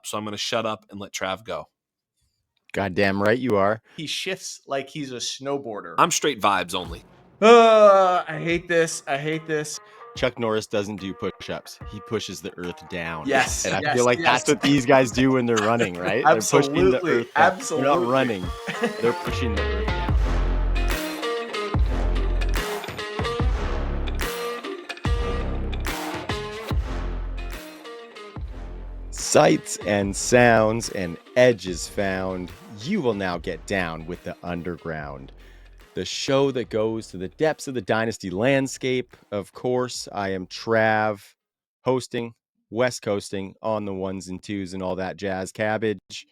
up, so I'm going to shut up and let Trav go. Goddamn right you are. He shifts like he's a snowboarder. I'm straight vibes only. I hate this. Chuck Norris doesn't do push-ups. He pushes the earth down. Yes. And I feel like that's what these guys do when they're running, right? Absolutely. They're pushing the earth down. Absolutely. They're not running. They're pushing the earth down. Sights and sounds and edges found. You will now get down with the underground. The show that goes to the depths of the Dynasty landscape. Of course, I am Trav, hosting, West Coasting on the ones and twos and all that jazz cabbage.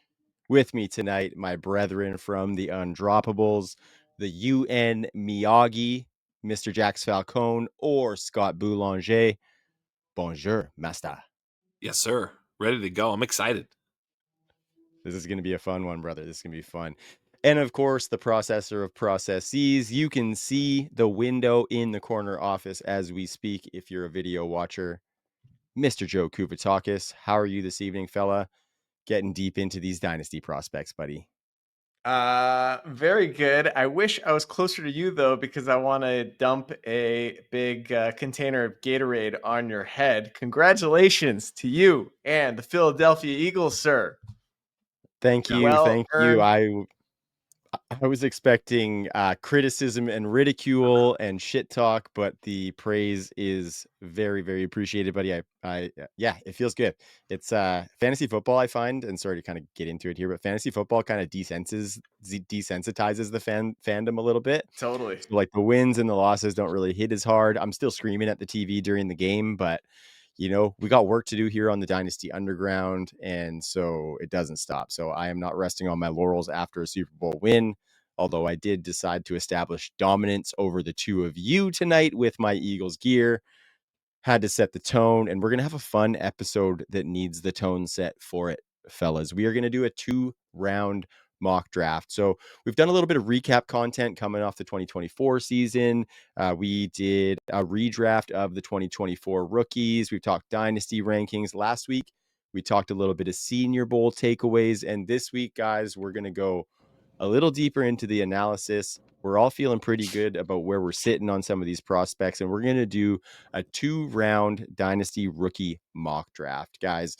With me tonight, my brethren from the Undroppables, the UN Miyagi, Mr. Jax Falcone, or Scott Boulanger. Bonjour, master. Yes, sir. Ready to go. I'm excited. This is going to be a fun one, brother. This is going to be fun. And of course, the processor of processes. You can see the window in the corner office as we speak if you're a video watcher. Mr. Joe Kupatakis, how are you this evening, fella? Getting deep into these Dynasty prospects, buddy. Very good. I wish I was closer to you, though, because I want to dump a big container of Gatorade on your head. Congratulations to you and the Philadelphia Eagles, sir. Thank you. Well thank earned. you. I was expecting criticism and ridicule and shit talk, but the praise is very, very appreciated, buddy. Yeah, it feels good. It's fantasy football, I find, and sorry to kind of get into it here, but fantasy football kind of desensitizes the fandom a little bit. Totally. So, like the wins and the losses don't really hit as hard. I'm still screaming at the TV during the game, but you know, we got work to do here on the Dynasty Underground, and so it doesn't stop. So I am not resting on my laurels after a Super Bowl win, although I did decide to establish dominance over the two of you tonight with my Eagles gear. Had to set the tone, and we're going to have a fun episode that needs the tone set for it, fellas. We are going to do a 2-round mock draft. So we've done a little bit of recap content coming off the 2024 season. We did a redraft of the 2024 rookies. We've talked Dynasty rankings. Last week, we talked a little bit of Senior Bowl takeaways. And this week, guys, we're going to go a little deeper into the analysis. We're all feeling pretty good about where we're sitting on some of these prospects. And we're going to do a 2-round Dynasty rookie mock draft. Guys,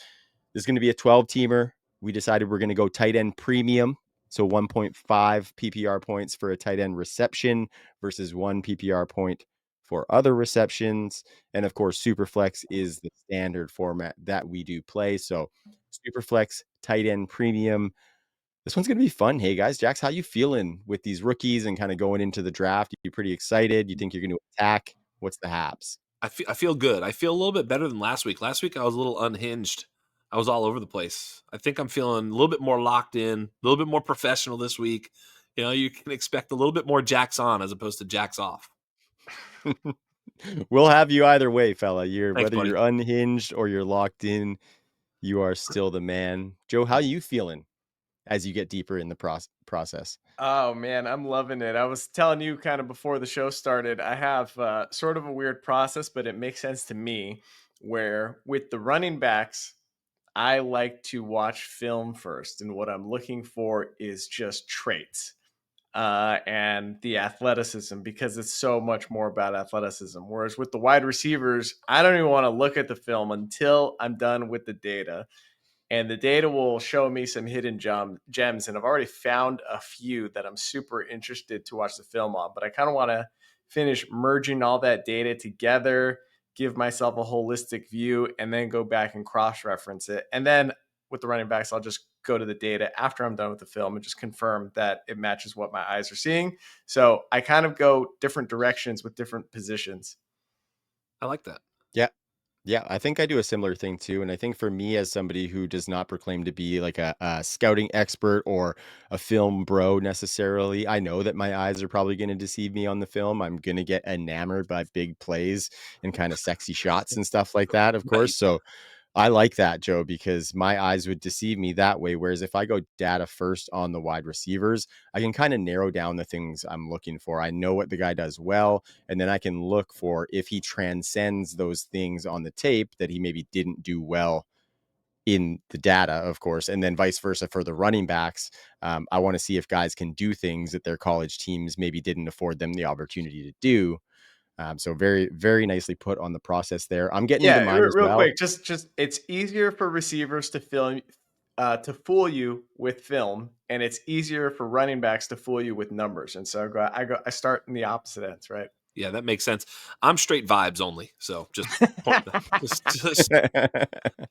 this is going to be a 12-teamer. We decided we're going to go tight end premium. So 1.5 PPR points for a tight end reception versus 1 PPR point for other receptions. And of course, Superflex is the standard format that we do play. So Superflex, tight end premium. This one's going to be fun. Hey, guys, Jax, how you feeling with these rookies and kind of going into the draft? You pretty excited? You think you're going to attack? What's the haps? I feel good. I feel a little bit better than last week. Last week, I was a little unhinged. I was all over the place. I think I'm feeling a little bit more locked in, a little bit more professional this week. You know, you can expect a little bit more Jax on as opposed to Jax off. We'll have you either way, fella. Thanks, Whether buddy. you're unhinged or you're locked in, you are still the man. Joe, how you feeling as you get deeper in the process? Oh, man, I'm loving it. I was telling you kind of before the show started, I have sort of a weird process, but it makes sense to me, where with the running backs, I like to watch film first. And what I'm looking for is just traits and the athleticism, because it's so much more about athleticism. Whereas with the wide receivers, I don't even want to look at the film until I'm done with the data. And the data will show me some hidden gems. And I've already found a few that I'm super interested to watch the film on. But I kind of want to finish merging all that data together, give myself a holistic view, and then go back and cross-reference it. And then with the running backs, I'll just go to the data after I'm done with the film and just confirm that it matches what my eyes are seeing. So I kind of go different directions with different positions. I like that. Yeah, I think I do a similar thing too. And I think for me, as somebody who does not proclaim to be like a scouting expert or a film bro necessarily, I know that my eyes are probably going to deceive me on the film. I'm going to get enamored by big plays and kind of sexy shots and stuff like that, of course. So I like that, Joe, because my eyes would deceive me that way. Whereas if I go data first on the wide receivers, I can kind of narrow down the things I'm looking for. I know what the guy does well, and then I can look for if he transcends those things on the tape that he maybe didn't do well in the data, of course, and then vice versa for the running backs. I want to see if guys can do things that their college teams maybe didn't afford them the opportunity to do. So very, very nicely put on the process there. I'm getting into Yeah, mine as real well. quick, just it's easier for receivers to fool you with film, and it's easier for running backs to fool you with numbers. And so I start in the opposite ends, right? Yeah, that makes sense. I'm straight vibes only. So just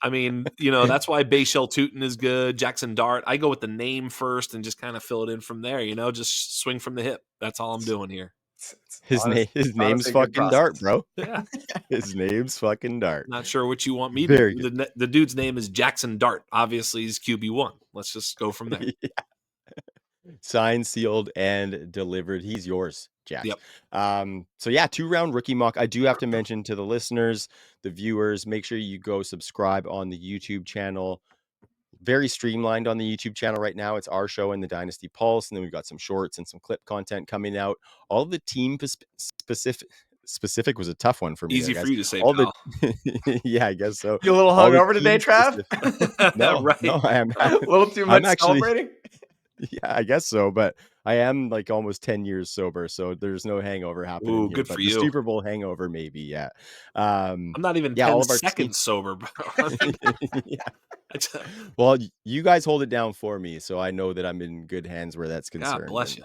I mean, that's why Bayshell Tootin is good. Jackson Dart. I go with the name first and just kind of fill it in from there, just swing from the hip. That's all I'm doing here. His name's Honestly a good fucking Dart, process. bro. Yeah. His name's fucking Dart. Not sure what you want me to Very do. good. The dude's name is Jackson Dart. Obviously, he's QB1. Let's just go from there. Signed, sealed, and delivered. He's yours, Jax. Yep. So yeah, 2-round rookie mock. I do have to mention to the listeners, the viewers, make sure you go subscribe on the YouTube channel. Very streamlined on the YouTube channel right now. It's our show and the Dynasty Pulse, and then we've got some shorts and some clip content coming out. All the team specific was a tough one for me Easy there, for guys. you to say, All the pal. yeah, I guess so. You a little All the hungover today, team Trav? specific. No, Right. I am. A little too I'm much actually. celebrating? Yeah, I guess so, but I am like almost 10 years sober, so there's no hangover happening Ooh, here. good for But the you. Super Bowl hangover, maybe, yeah. I'm not even Yeah, 10 all of our team. seconds sober, bro. I mean, Yeah. Well, you guys hold it down for me, so I know that I'm in good hands where that's God concerned. bless And you.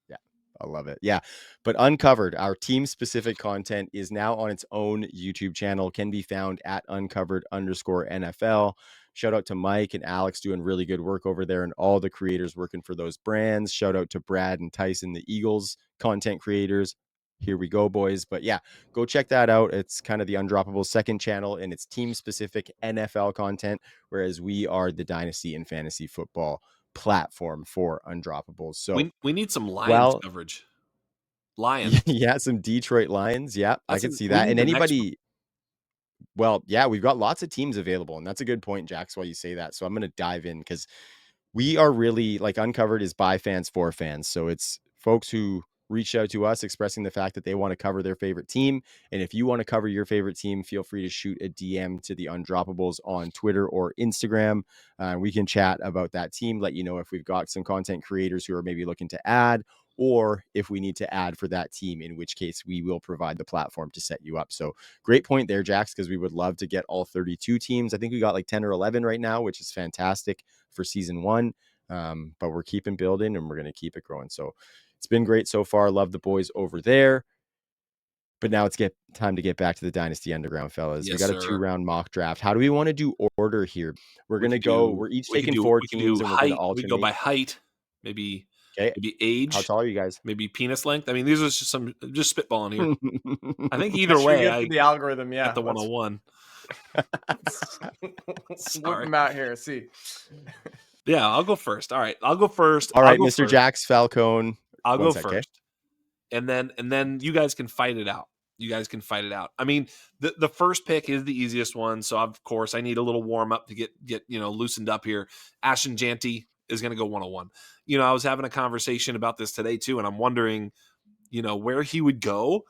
yeah, I love it. Yeah, but Uncovered, our team-specific content is now on its own YouTube channel, can be found at uncovered_NFL. Shout out to Mike and Alex doing really good work over there and all the creators working for those brands. Shout out to Brad and Tyson, the Eagles content creators. Here we go, boys. But yeah, go check that out. It's kind of the Undroppable second channel, and it's team-specific NFL content, whereas we are the Dynasty and Fantasy Football platform for Undroppables. So, We need some Lions well, coverage. Lions. yeah, some Detroit Lions. Yeah, I can see We that. need And the next one. anybody, well, yeah, we've got lots of teams available, and that's a good point, Jax, while you say that. So I'm going to dive in because we are really like Uncovered is by fans for fans. So it's folks who reach out to us expressing the fact that they want to cover their favorite team. And if you want to cover your favorite team, feel free to shoot a DM to the Undroppables on Twitter or Instagram. We can chat about that team, let you know if we've got some content creators who are maybe looking to add, or if we need to add for that team, in which case we will provide the platform to set you up. So great point there, Jax, because we would love to get all 32 teams. I think we got like 10 or 11 right now, which is fantastic for season one. But we're keeping building and we're going to keep it growing. So it's been great so far. Love the boys over there. But now it's time to get back to the Dynasty Underground, fellas. Yes, We got a sir. 2-round mock draft. How do we want to do order here? We're each taking 4 we could teams do and we're going to height. We go alternate. by height, maybe Okay. age. How tall are you guys? Maybe penis length. I mean, these are just spitballing here. I think either That's way, good I for the algorithm. Yeah, got the 101. whip Sorry. them out here. See, Yeah, I'll go first. All right, I'll go first. All I'll right, go Mr. first. Jax Falcone. I'll One go sec, okay? first, and then you guys can fight it out. I mean, the first pick is the easiest one, so of course I need a little warm up to get loosened up here. Ashton Janty is going to go 101. I was having a conversation about this today too, and I'm wondering, where he would go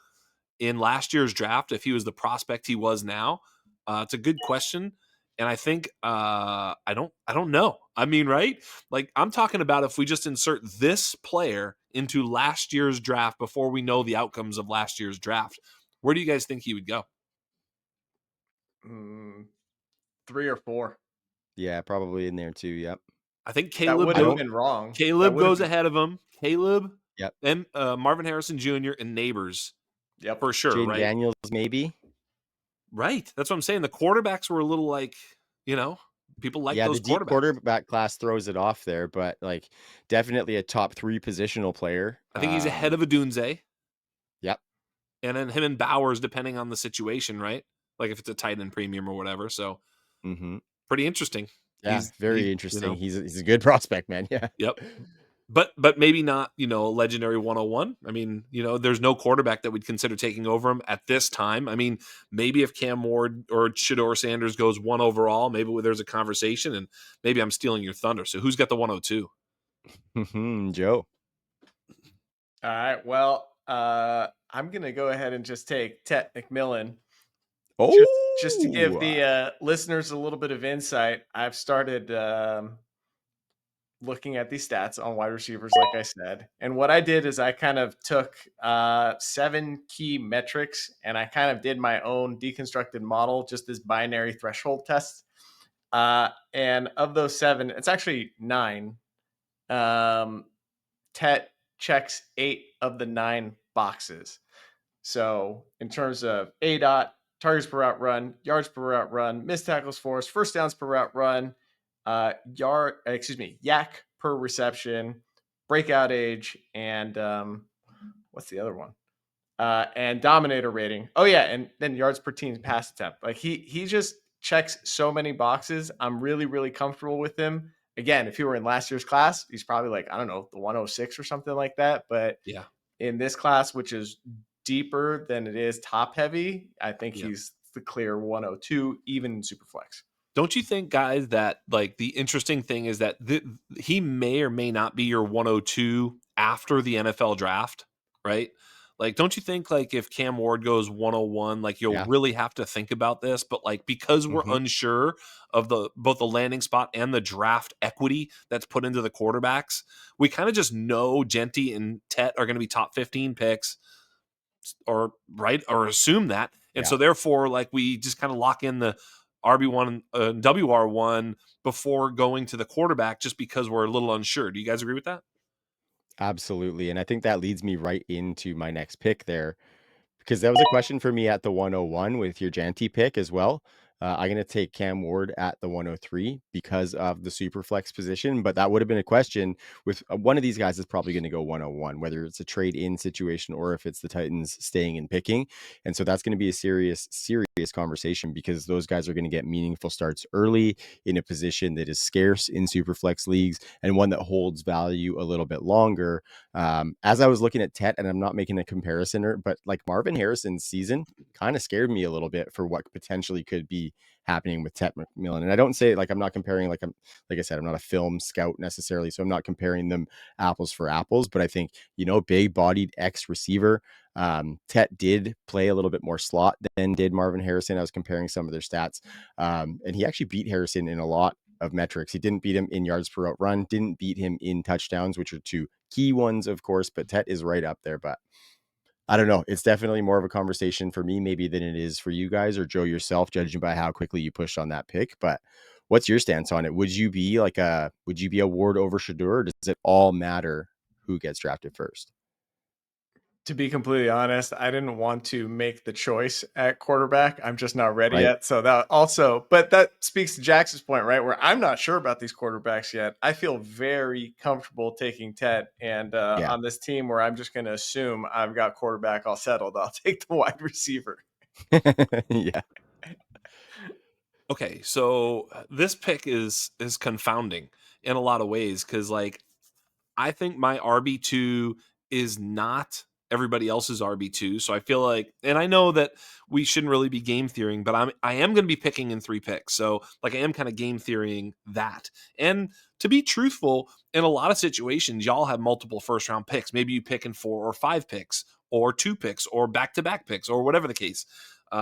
in last year's draft if he was the prospect he was now. It's a good question. And I think I don't know. I mean, right? Like I'm talking about if we just insert this player into last year's draft before we know the outcomes of last year's draft, where do you guys think he would go? 3 or 4. Yeah, probably in there too. Yep. I think That Caleb would have been wrong. Caleb goes ahead of him. Caleb, Yep. and Marvin Harrison Jr. and Neighbors. Yep. For sure, Jaden right? Daniels, maybe. Right. That's what I'm saying. The quarterbacks were a little like, people like yeah, those the deep quarterbacks. quarterback class throws it off there, but like definitely a top 3 positional player. I think he's ahead of Adunze. Yep. And then him and Bowers, depending on the situation, right? Like if it's a tight end premium or whatever. So pretty interesting. Yeah, very interesting. He's a good prospect, man. Yeah. Yep. But maybe not, a legendary 101. I mean, there's no quarterback that we'd consider taking over him at this time. I mean, maybe if Cam Ward or Shador Sanders goes 1 overall, maybe there's a conversation, and maybe I'm stealing your thunder. So who's got the 102? Joe. All right. Well, I'm going to go ahead and just take Tet McMillan. Just to give Oh, the listeners a little bit of insight, I've started looking at these stats on wide receivers, like I said. And what I did is I kind of took 7 key metrics and I kind of did my own deconstructed model, just this binary threshold test. And of those 7, it's actually 9. Um, Tet checks 8 of the 9 boxes. So in terms of A dot, targets per route run, yards per route run, missed tackles forced, first downs per route run, yak per reception, breakout age, and what's the other one? And dominator rating. Oh yeah, and then yards per team pass attempt. Like he just checks so many boxes. I'm really really comfortable with him. Again, if he were in last year's class, he's probably like, I don't know, the 106 or something like that. But Yeah. in this class, which is deeper than it is top heavy, I think Yeah. he's the clear 102, even in Superflex. Don't you think, guys, that like the interesting thing is that he may or may not be your 102 after the NFL draft, right? Like, don't you think like if Cam Ward goes 101, like you'll yeah. really have to think about this? But like because we're Mhm. unsure of the both the landing spot and the draft equity that's put into the quarterbacks, we kind of just know Genty and Tet are going to be top 15 picks, or right, or assume that, and Yeah. so therefore like we just kind of lock in the RB1 WR1 before going to the quarterback just because we're a little unsure. Do you guys agree with that? Absolutely, and I think that leads me right into my next pick there. Because that was a question for me at the 101 with your Janty pick as well. I'm going to take Cam Ward at the 103 because of the super flex position. But that would have been a question with one of these guys is probably going to go 101, whether it's a trade in situation or if it's the Titans staying and picking. And so that's going to be a serious, serious conversation because those guys are going to get meaningful starts early in a position that is scarce in super flex leagues and one that holds value a little bit longer. As I was looking at Tet, and I'm not making a comparison, but like Marvin Harrison's season kind of scared me a little bit for what potentially could be happening with Tet McMillan. And I don't say like I'm not comparing, like I said, I'm not a film scout necessarily, so I'm not comparing them apples for apples. But I think big bodied X receiver. Tet did play a little bit more slot than did Marvin Harrison. I was comparing some of their stats, and he actually beat Harrison in a lot of metrics. He didn't beat him in yards per route run, didn't beat him in touchdowns, which are 2 key ones, of course, but Tet is right up there. But I don't know. It's definitely more of a conversation for me, maybe, than it is for you guys or Joe yourself, judging by how quickly you pushed on that pick. But what's your stance on it? Would you be a Ward over Shadur, or does it all matter who gets drafted first? To be completely honest, I didn't want to make the choice at quarterback. I'm just not ready Right. yet. So that also, but that speaks to Jax's point, right? Where I'm not sure about these quarterbacks yet. I feel very comfortable taking Ted. And Yeah. on this team where I'm just going to assume I've got quarterback all settled, I'll take the wide receiver. Yeah. Okay, so this pick is confounding in a lot of ways because like I think my RB2 is not everybody else's RB2. So I feel like, and I know that we shouldn't really be game theorying, but I am going to be picking in 3 picks. So like I am kind of game theorying that. And to be truthful, in a lot of situations, y'all have multiple first round picks. Maybe you pick in 4 or 5 picks or 2 picks or back to back picks or whatever the case.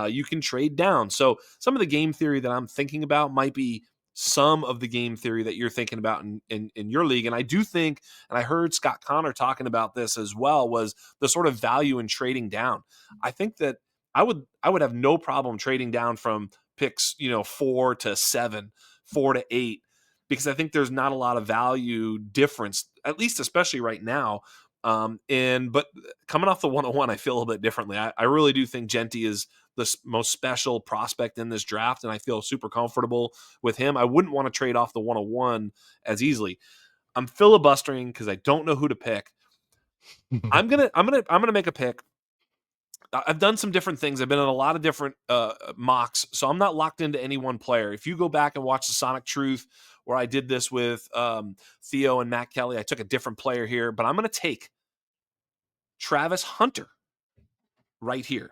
You can trade down. So some of the game theory that I'm thinking about might be some of the game theory that you're thinking about in your league. And I do think, and I heard Scott Connor talking about this as well, was the sort of value in trading down. I think that I would have no problem trading down from picks, 4 to 7, 4 to 8, because I think there's not a lot of value difference, at least especially right now. But coming off the 101, I feel a little bit differently. I really do think Genty is the most special prospect in this draft, and I feel super comfortable with him. I wouldn't want to trade off the 101 as easily. I'm filibustering because I don't know who to pick. I'm gonna make a pick. I've done some different things. I've been in a lot of different mocks, so I'm not locked into any one player. If you go back and watch the Sonic Truth, where I did this with Theo and Matt Kelly, I took a different player here, but I'm going to take Travis Hunter right here.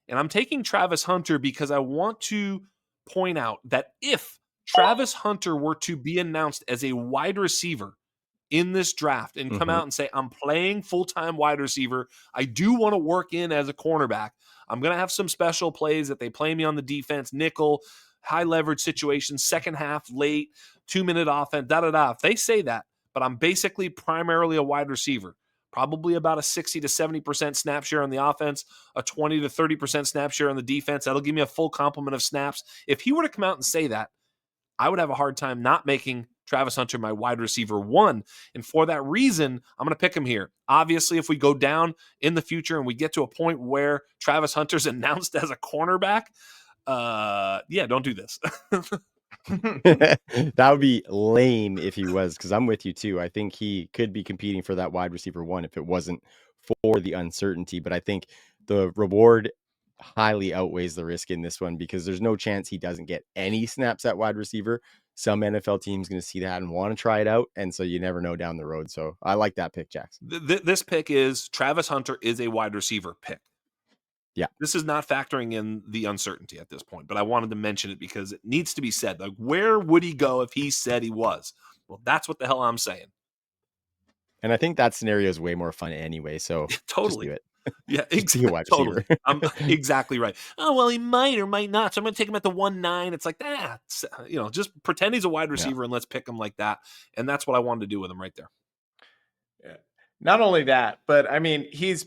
And I'm taking Travis Hunter because I want to point out that if Travis Hunter were to be announced as a wide receiver in this draft and come Mhm. out and say, I'm playing full-time wide receiver, I do want to work in as a cornerback, I'm going to have some special plays that they play me on the defense, nickel, high leverage situations, second half, late, 2-minute offense, If they say that, but I'm basically primarily a wide receiver, probably about a 60 to 70% snap share on the offense, a 20 to 30% snap share on the defense. That'll give me a full complement of snaps. If he were to come out and say that, I would have a hard time not making Travis Hunter my wide receiver 1. And for that reason, I'm going to pick him here. Obviously, if we go down in the future and we get to a point where Travis Hunter's announced as a cornerback, don't do this. That would be lame if he was, because I'm with you too. I think he could be competing for that wide receiver 1 if it wasn't for the uncertainty. But I think the reward highly outweighs the risk in this one, because there's no chance he doesn't get any snaps at wide receiver. Some NFL team's going to see that and want to try it out. And so you never know down the road. So I like that pick, Jax. This pick is Travis Hunter is a wide receiver pick. Yeah. This is not factoring in the uncertainty at this point, but I wanted to mention it because it needs to be said. Like, where would he go if he said he was? Well, that's what the hell I'm saying. And I think that scenario is way more fun anyway. So Totally. just do it. Yeah, Just be a wide totally. receiver. I'm exactly right. Oh, well, he might or might not. So I'm going to take him at the 1-9. It's like, just pretend he's a wide receiver and let's pick him like that. And that's what I wanted to do with him right there. Yeah. Not only that, but I mean, he's,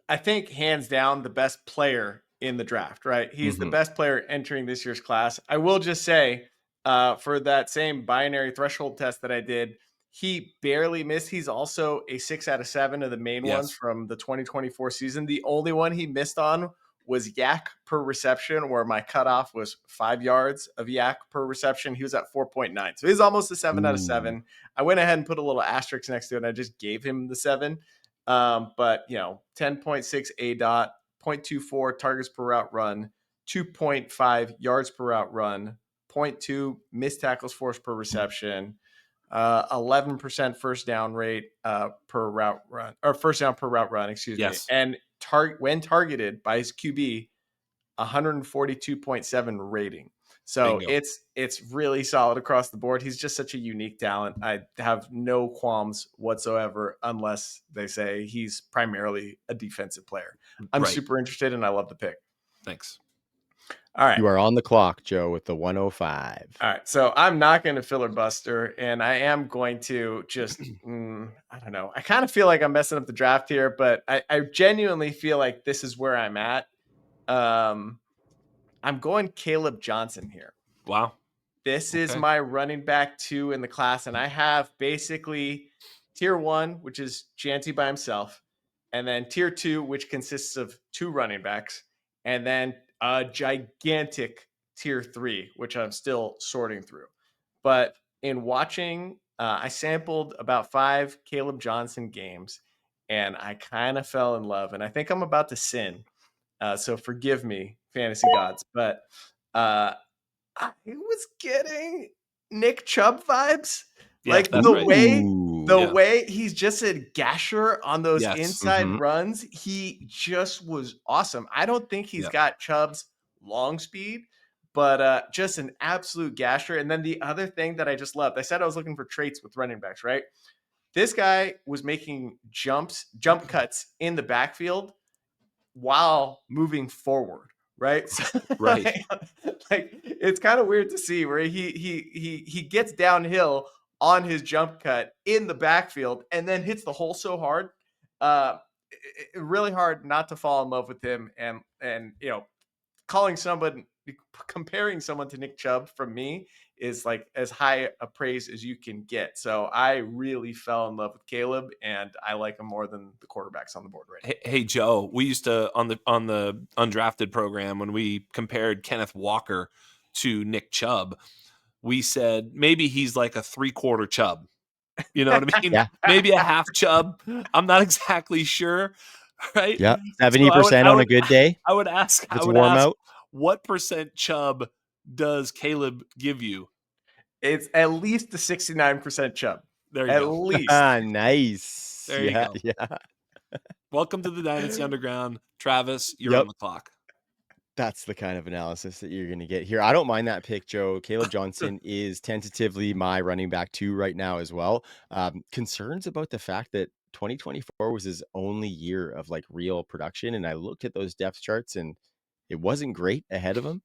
I think, hands down the best player in the draft, right? He's the best player entering this year's class. I will just say, for that same binary threshold test that I did, he barely missed. He's also a 6 out of 7 of the main ones from the 2024 season. The only one he missed on was yak per reception, where my cutoff was 5 yards of yak per reception. He was at 4.9. So he's almost a 7 out of 7. I went ahead and put a little asterisk next to it, and I just gave him the 7. But 10.6 A dot, 0.24 targets per route run, 2.5 yards per route run, 0.2 missed tackles forced per reception, 11% first down rate per route run, or first down per route run, excuse me. And when targeted by his QB, 142.7 rating. So Bingo. it's really solid across the board. He's just such a unique talent. I have no qualms whatsoever, unless they say he's primarily a defensive player. I'm super interested, and I love the pick. Thanks. All right. You are on the clock, Joe, with the 105. All right. So I'm not going to filibuster, and I am going to just, I don't know. I kind of feel like I'm messing up the draft here, but I genuinely feel like this is where I'm at. I'm going Caleb Johnson here. Wow. This is my running back 2 in the class, and I have basically tier 1, which is Janty by himself, and then tier 2, which consists of 2 running backs, and then a gigantic tier 3, which I'm still sorting through. But in watching, I sampled about 5 Caleb Johnson games, and I kind of fell in love, and I think I'm about to sin. So forgive me, fantasy gods, but I was getting Nick Chubb vibes. Yeah, like that's the right. way he's just a gasher on those inside runs, he just was awesome. I don't think he's got Chubb's long speed, but just an absolute gasher. And then the other thing that I just loved, I said I was looking for traits with running backs, right? This guy was making jump cuts in the backfield while moving forward, right? So, Right. like it's kind of weird to see where he gets downhill on his jump cut in the backfield and then hits the hole so hard, really hard not to fall in love with him. And comparing someone to Nick Chubb from me is like as high a praise as you can get. So I really fell in love with Caleb, and I like him more than the quarterbacks on the board right now. Hey Joe, we used to on the undrafted program, when we compared Kenneth Walker to Nick Chubb, we said maybe he's like a 3/4 Chubb. You know what I mean? Maybe a half Chubb. I'm not exactly sure. Right? Yeah, 70% on a good day. I would ask. It's warm out. What percent Chubb does Caleb give you? It's at least the 69% Chubb. There you at go. least. Nice. There you go. Yeah. Welcome to the Dynasty Underground. Travis, you're on the clock. That's the kind of analysis that you're going to get here. I don't mind that pick, Joe. Caleb Johnson is tentatively my running back 2 right now as well. Concerns about the fact that 2024 was his only year of like real production. And I looked at those depth charts and it wasn't great ahead of him.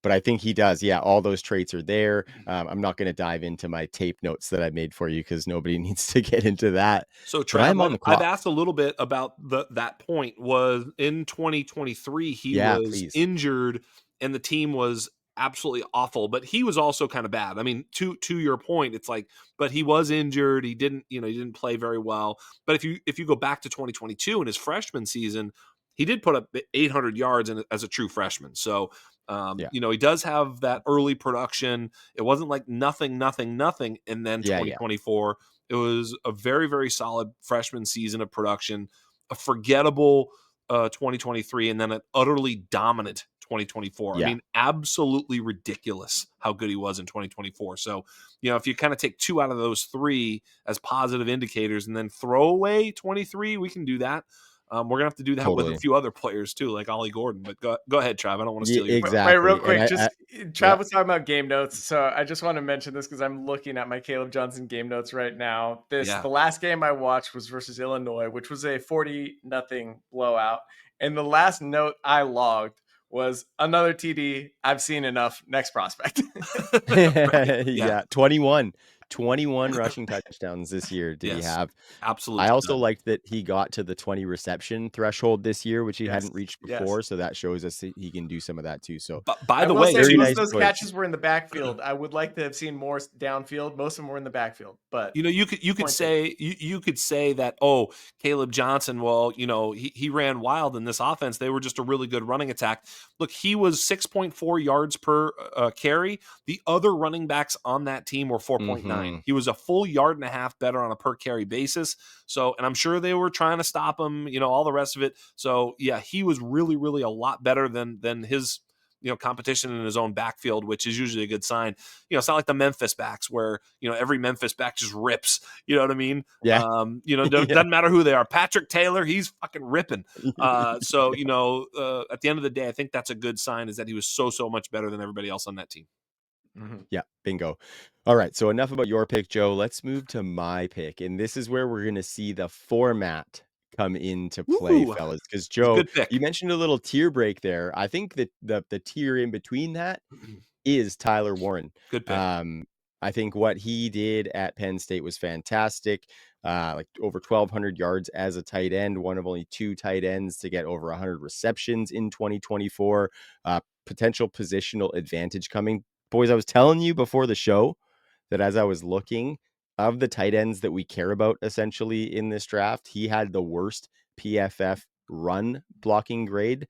But I think he does. Yeah, all those traits are there. I'm not going to dive into my tape notes that I made for you because nobody needs to get into that. So But I'm Trav, on the I've clock. asked a little bit about that point. Was in 2023 he Yeah, was please. injured and the team was absolutely awful, but he was also kind of bad. I mean, to your point, it's like, but he was injured. He didn't, he didn't play very well. But if you go back to 2022 in his freshman season, he did put up 800 yards as a true freshman. So Yeah. he does have that early production. It wasn't like nothing, nothing, nothing. And then Yeah. Yeah. 2024, it was a very, very solid freshman season of production, a forgettable 2023, and then an utterly dominant 2024. I Yeah. mean, absolutely ridiculous how good he was in 2024. So, if you kind of take 2 out of those 3 as positive indicators and then throw away 23, we can do that. We're gonna have to do that with a Totally. few other players too, like Ollie Gordon. But go ahead, Trav. I don't want to Yeah, steal your thunder. Wait, real exactly. And quick, just yeah, Trav was talking about game notes, so I just want to mention this because I'm looking at my Caleb Johnson game notes right now. Yeah. The last game I watched was versus Illinois, which was a 40-0 blowout, and the last note I logged was another TD. I've seen enough. Next prospect. Right. Yeah. yeah, 21 rushing touchdowns this year did he Yes. have. Absolute I also stud. liked that he got to the 20 reception threshold this year, which he Yes, hadn't reached yes. before, so that shows us that he can do some of that too. So, But by I the will way, say very most of nice those choice. catches were in the backfield. I would like to have seen more downfield. Most of them were in the backfield, but you could point taken. say you could say that, Caleb Johnson, well, he ran wild in this offense. They were just a really good running attack. Look, he was 6.4 yards per carry. The other running backs on that team were 4.9. Hmm. He was a full yard and a half better on a per carry basis. So, and I'm sure they were trying to stop him, all the rest of it. So, yeah, he was really, really a lot better than his competition in his own backfield, which is usually a good sign. It's not like the Memphis backs where, every Memphis back just rips. You know what I mean? Yeah. Yeah. Doesn't matter who they are. Patrick Taylor, he's fucking ripping. So, at the end of the day, I think that's a good sign, is that he was so much better than everybody else on that team. Mhm. Yeah, bingo. All right, so enough about your pick, Joe. Let's move to my pick. And this is where we're going to see the format come into play, Woo! fellas. Because, It's a Joe, good pick. you mentioned a little tier break there. I think that the tier in between that is Tyler Warren. Good pick. I think what he did at Penn State was fantastic. Like over 1,200 yards as a tight end, one of only 2 tight ends to get over 100 receptions in 2024. Potential positional advantage coming. Boys, I was telling you before the show that as I was looking, of the tight ends that we care about essentially in this draft, he had the worst PFF run blocking grade.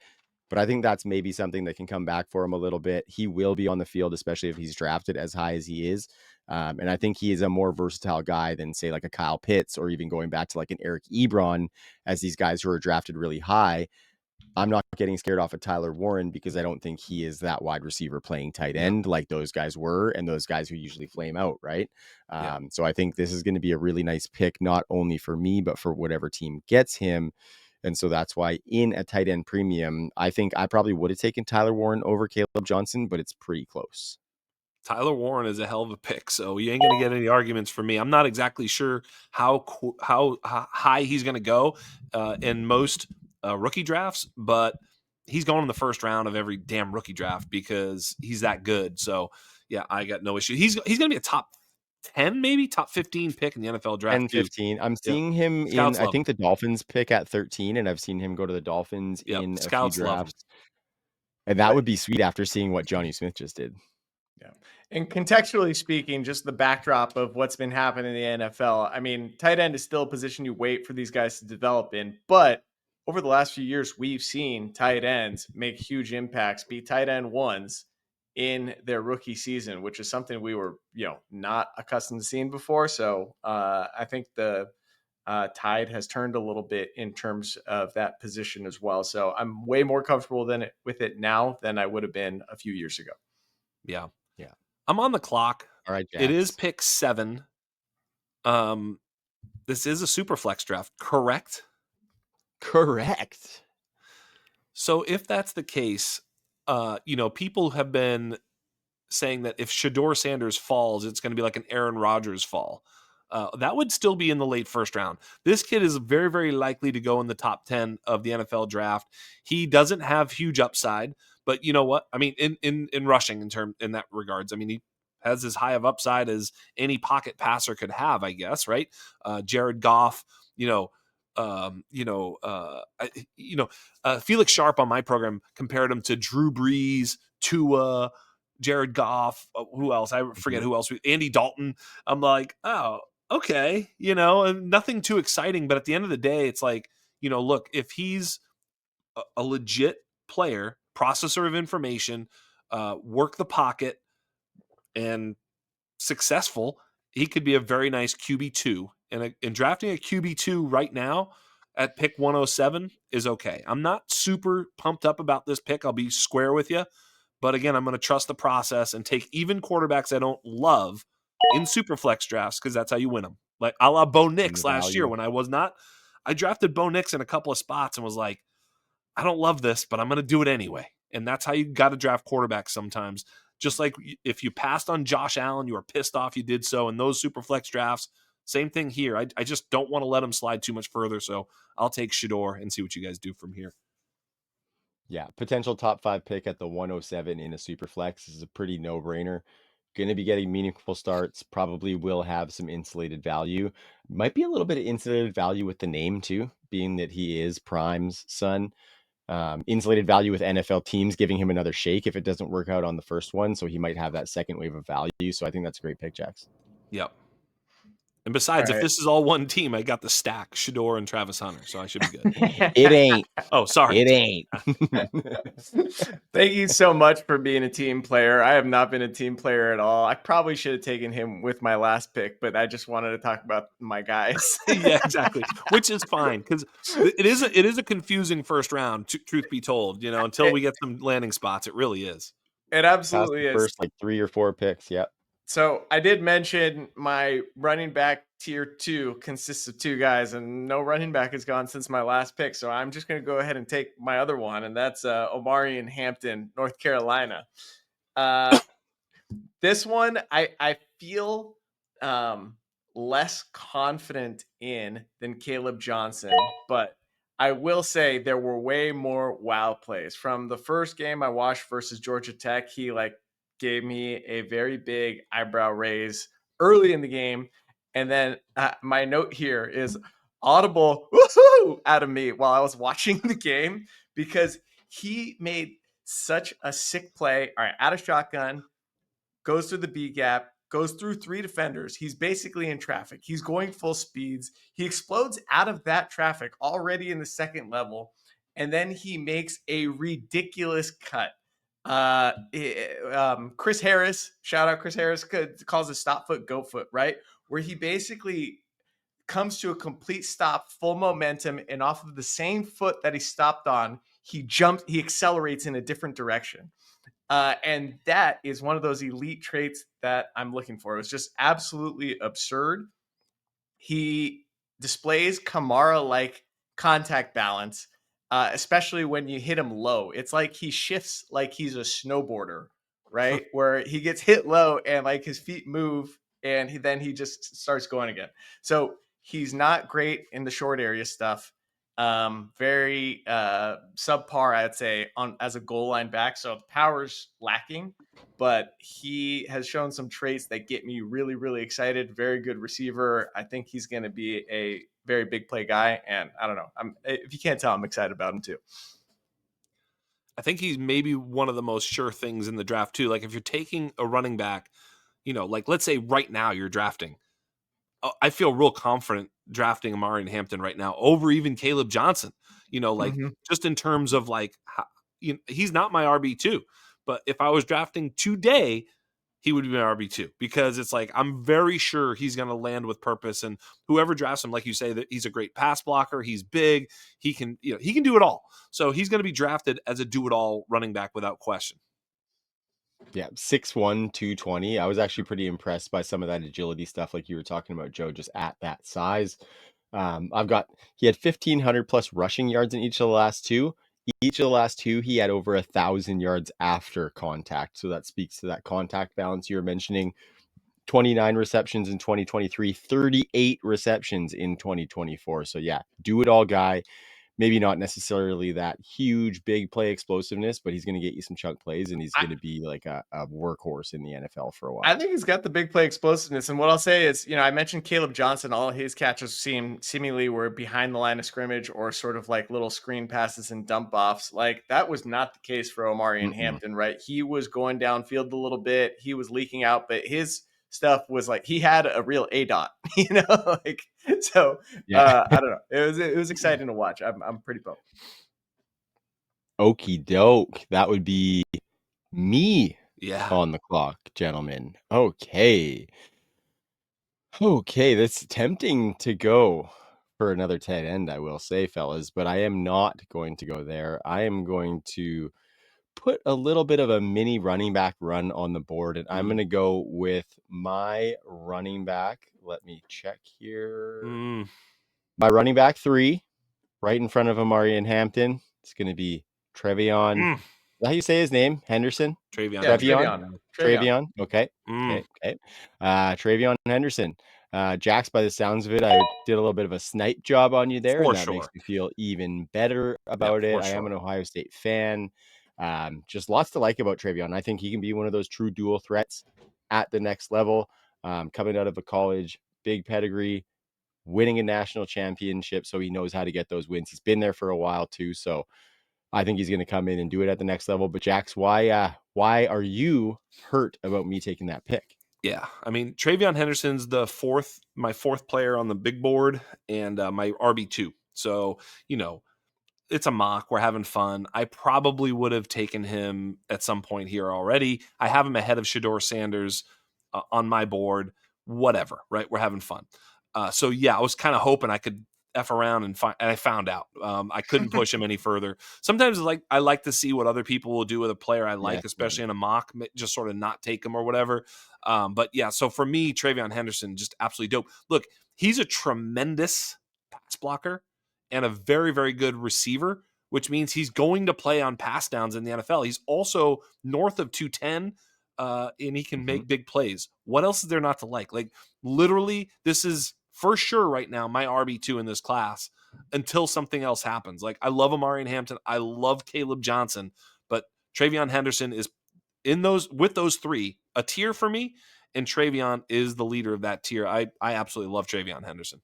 But I think that's maybe something that can come back for him a little bit. He will be on the field, especially if he's drafted as high as he is. And I think he is a more versatile guy than, say, like a Kyle Pitts, or even going back to like an Eric Ebron, as these guys who are drafted really high. I'm not getting scared off of Tyler Warren because I don't think he is that wide receiver playing tight Yeah. end like those guys were, and those guys who usually flame out, right? Yeah. So I think this is going to be a really nice pick, not only for me, but for whatever team gets him. And so that's why in a tight end premium, I think I probably would have taken Tyler Warren over Caleb Johnson, but it's pretty close. Tyler Warren is a hell of a pick, so you ain't going to get any arguments from me. I'm not exactly sure how high he's going to go in most rookie drafts, but he's going in the first round of every damn rookie draft because he's that good. So, yeah, I got no issue. He's going to be a top 10, maybe top 15 pick in the NFL draft 10, too. 15. I'm Yeah, seeing him in, scouts I love him. think the Dolphins pick at 13, and I've seen him go to the Dolphins Yep, in a few scouts love him. drafts. And that would be sweet after seeing what Johnny Smith just did. Yeah. And contextually speaking, just the backdrop of what's been happening in the NFL. I mean, tight end is still a position you wait for these guys to develop in. But over the last few years, we've seen tight ends make huge impacts, be tight end ones in their rookie season, which is something we were, not accustomed to seeing before. So I think the tide has turned a little bit in terms of that position as well. So I'm way more comfortable with it now than I would have been a few years ago. Yeah. Yeah. I'm on the clock. All right, It is Jax. pick 7. This is a super flex draft, correct? Correct. So if that's the case, people have been saying that if Shador Sanders falls, it's going to be like an Aaron Rodgers fall. That would still be in the late first round. This kid is very, very likely to go in the top 10 of the NFL draft. He doesn't have huge upside, but you know what? I mean, in rushing in that regards, I mean, he has as high of upside as any pocket passer could have, I guess, right? Jared Goff, you know, Felix Sharp on my program compared him to Drew Brees, Tua, Jared Goff, who else? I forget who else. Andy Dalton. I'm like, oh, okay, nothing too exciting. But at the end of the day, it's like, look, if he's a legit player, processor of information, work the pocket, and successful, he could be a very nice QB2. And drafting a QB2 right now at pick 107 is okay. I'm not super pumped up about this pick. I'll be square with you. But again, I'm going to trust the process and take even quarterbacks I don't love in Superflex drafts because that's how you win them. Like a la Bo Nix last year when I drafted Bo Nix in a couple of spots and was like, I don't love this, but I'm going to do it anyway. And that's how you got to draft quarterbacks sometimes. Just like if you passed on Josh Allen, you were pissed off you did so in those Superflex drafts. Same thing here. I just don't want to let him slide too much further. So I'll take Shador and see what you guys do from here. Yeah, potential top 5 pick at the 107 in a super flex is a pretty no-brainer. Going to be getting meaningful starts, probably will have some insulated value. Might be a little bit of insulated value with the name too, being that he is Prime's son. Insulated value with NFL teams giving him another shake if it doesn't work out on the first one. So he might have that second wave of value. So I think that's a great pick, Jax. Yep. And besides, if this is all one team, I got the stack, Shador and Travis Hunter, so I should be good. It ain't. Oh, sorry. It ain't. Thank you so much for being a team player. I have not been a team player at all. I probably should have taken him with my last pick, but I just wanted to talk about my guys. Yeah, exactly. Which is fine because it is a confusing first round, truth be told, until we get some landing spots. It really is. It absolutely is. First, like 3 or 4 picks. Yep. So I did mention my running back tier 2 consists of 2 guys, and no running back has gone since my last pick. So I'm just going to go ahead and take my other one, and that's Omari in Hampton, North Carolina. This one I feel less confident in than Caleb Johnson, but I will say there were way more wow plays. From the first game I watched versus Georgia Tech, he gave me a very big eyebrow raise early in the game. And then my note here is audible woohoo out of me while I was watching the game because he made such a sick play. All right, out of shotgun, goes through the B gap, goes through 3 defenders. He's basically in traffic. He's going full speeds. He explodes out of that traffic already in the second level. And then he makes a ridiculous cut. Chris Harris, shout out Chris Harris, calls it stop foot, go foot, right? Where he basically comes to a complete stop, full momentum, and off of the same foot that he stopped on, he accelerates in a different direction. And that is one of those elite traits that I'm looking for. It was just absolutely absurd. He displays Kamara-like contact balance, especially when you hit him low. It's like he shifts like he's a snowboarder, right? Where he gets hit low and his feet move and then he just starts going again. So he's not great in the short area stuff. Very subpar, I'd say, as a goal line back. So the power's lacking, but he has shown some traits that get me really, really excited. Very good receiver. I think he's going to be a very big play guy. And I don't know. If you can't tell, I'm excited about him too. I think he's maybe one of the most sure things in the draft too. Like if you're taking a running back, let's say right now you're drafting. I feel real confident drafting Amari in Hampton right now over even Caleb Johnson, just in terms of he's not my RB2, but if I was drafting today, he would be my RB2 because it's I'm very sure he's going to land with purpose and whoever drafts him, like you say, that he's a great pass blocker. He's big. He can do it all. So he's going to be drafted as a do it all running back without question. Yeah, 6'1", 220. I was actually pretty impressed by some of that agility stuff like you were talking about, Joe, just at that size. He had 1,500 plus rushing yards in each of the last 2. Each of the last two, he had over 1,000 yards after contact. So that speaks to that contact balance you were mentioning. 29 receptions in 2023, 38 receptions in 2024. So yeah, do it all guy. Maybe not necessarily that huge, big play explosiveness, but he's going to get you some chunk plays, and he's going to be like a workhorse in the NFL for a while. I think he's got the big play explosiveness. And what I'll say is, I mentioned Caleb Johnson. All his catches seemingly were behind the line of scrimmage or sort of like little screen passes and dump offs. Like that was not the case for Omari and Hampton, right? He was going downfield a little bit. He was leaking out, but his stuff was like he had a real ADOT, like so. Yeah. I don't know. It was exciting to watch. I'm pretty pumped. Okie doke. That would be me Yeah. on the clock, gentlemen. Okay. Okay, that's tempting to go for another tight end, I will say, fellas, but I am not going to go there. I am going to put a little bit of a mini running back run on the board, and I'm going to go with my running back. Let me check here. My running back 3, right in front of Amari and Hampton. It's going to be Trevion. Is that how you say his name? Henderson? Travion. Yeah, Henderson. Trevion. Okay. Okay. Trevion Henderson. Jax, by the sounds of it, I did a little bit of a snipe job on you there, For and that sure. makes me feel even better about it. I am an Ohio State fan. Just lots to like about Trevion. I think he can be one of those true dual threats at the next level. Coming out of a college, big pedigree, winning a national championship, so he knows how to get those wins. He's been there for a while too, so I think he's going to come in and do it at the next level. But Jax, why are you hurt about me taking that pick? Yeah, I mean, Travion Henderson's my fourth player on the big board and my RB2. So, it's a mock. We're having fun. I probably would have taken him at some point here already. I have him ahead of Shador Sanders on my board. Whatever, right? We're having fun. So yeah, I was kind of hoping I could F around and I found out. I couldn't push him any further. Sometimes I like to see what other people will do with a player I like, especially in a mock, just sort of not take him or whatever. But yeah, so for me, Travion Henderson, just absolutely dope. Look, he's a tremendous pass blocker and a very, very good receiver, which means he's going to play on pass downs in the NFL. He's also north of 210, and he can make big plays. What else is there not to like? Like, literally, this is for sure right now my RB2 in this class until something else happens. Like, I love Amari and Hampton. I love Caleb Johnson, but Travion Henderson is with those three, a tier for me, and Travion is the leader of that tier. I absolutely love Travion Henderson.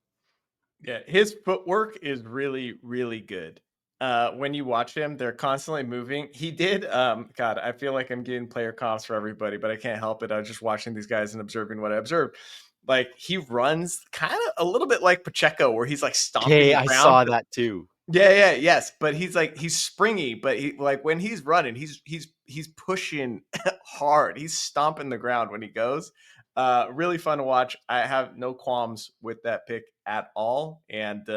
Yeah, his footwork is really, really good. When you watch him, they're constantly moving. He did, God, I feel like I'm getting player comps for everybody, but I can't help it. I was just watching these guys and observing what I observed. Like he runs kind of a little bit like Pacheco, where he's like stomping the I ground. saw that too. Yes, but he's springy, but he like when he's running, he's pushing hard. He's stomping the ground when he goes. Really fun to watch. I have no qualms with that pick at all, and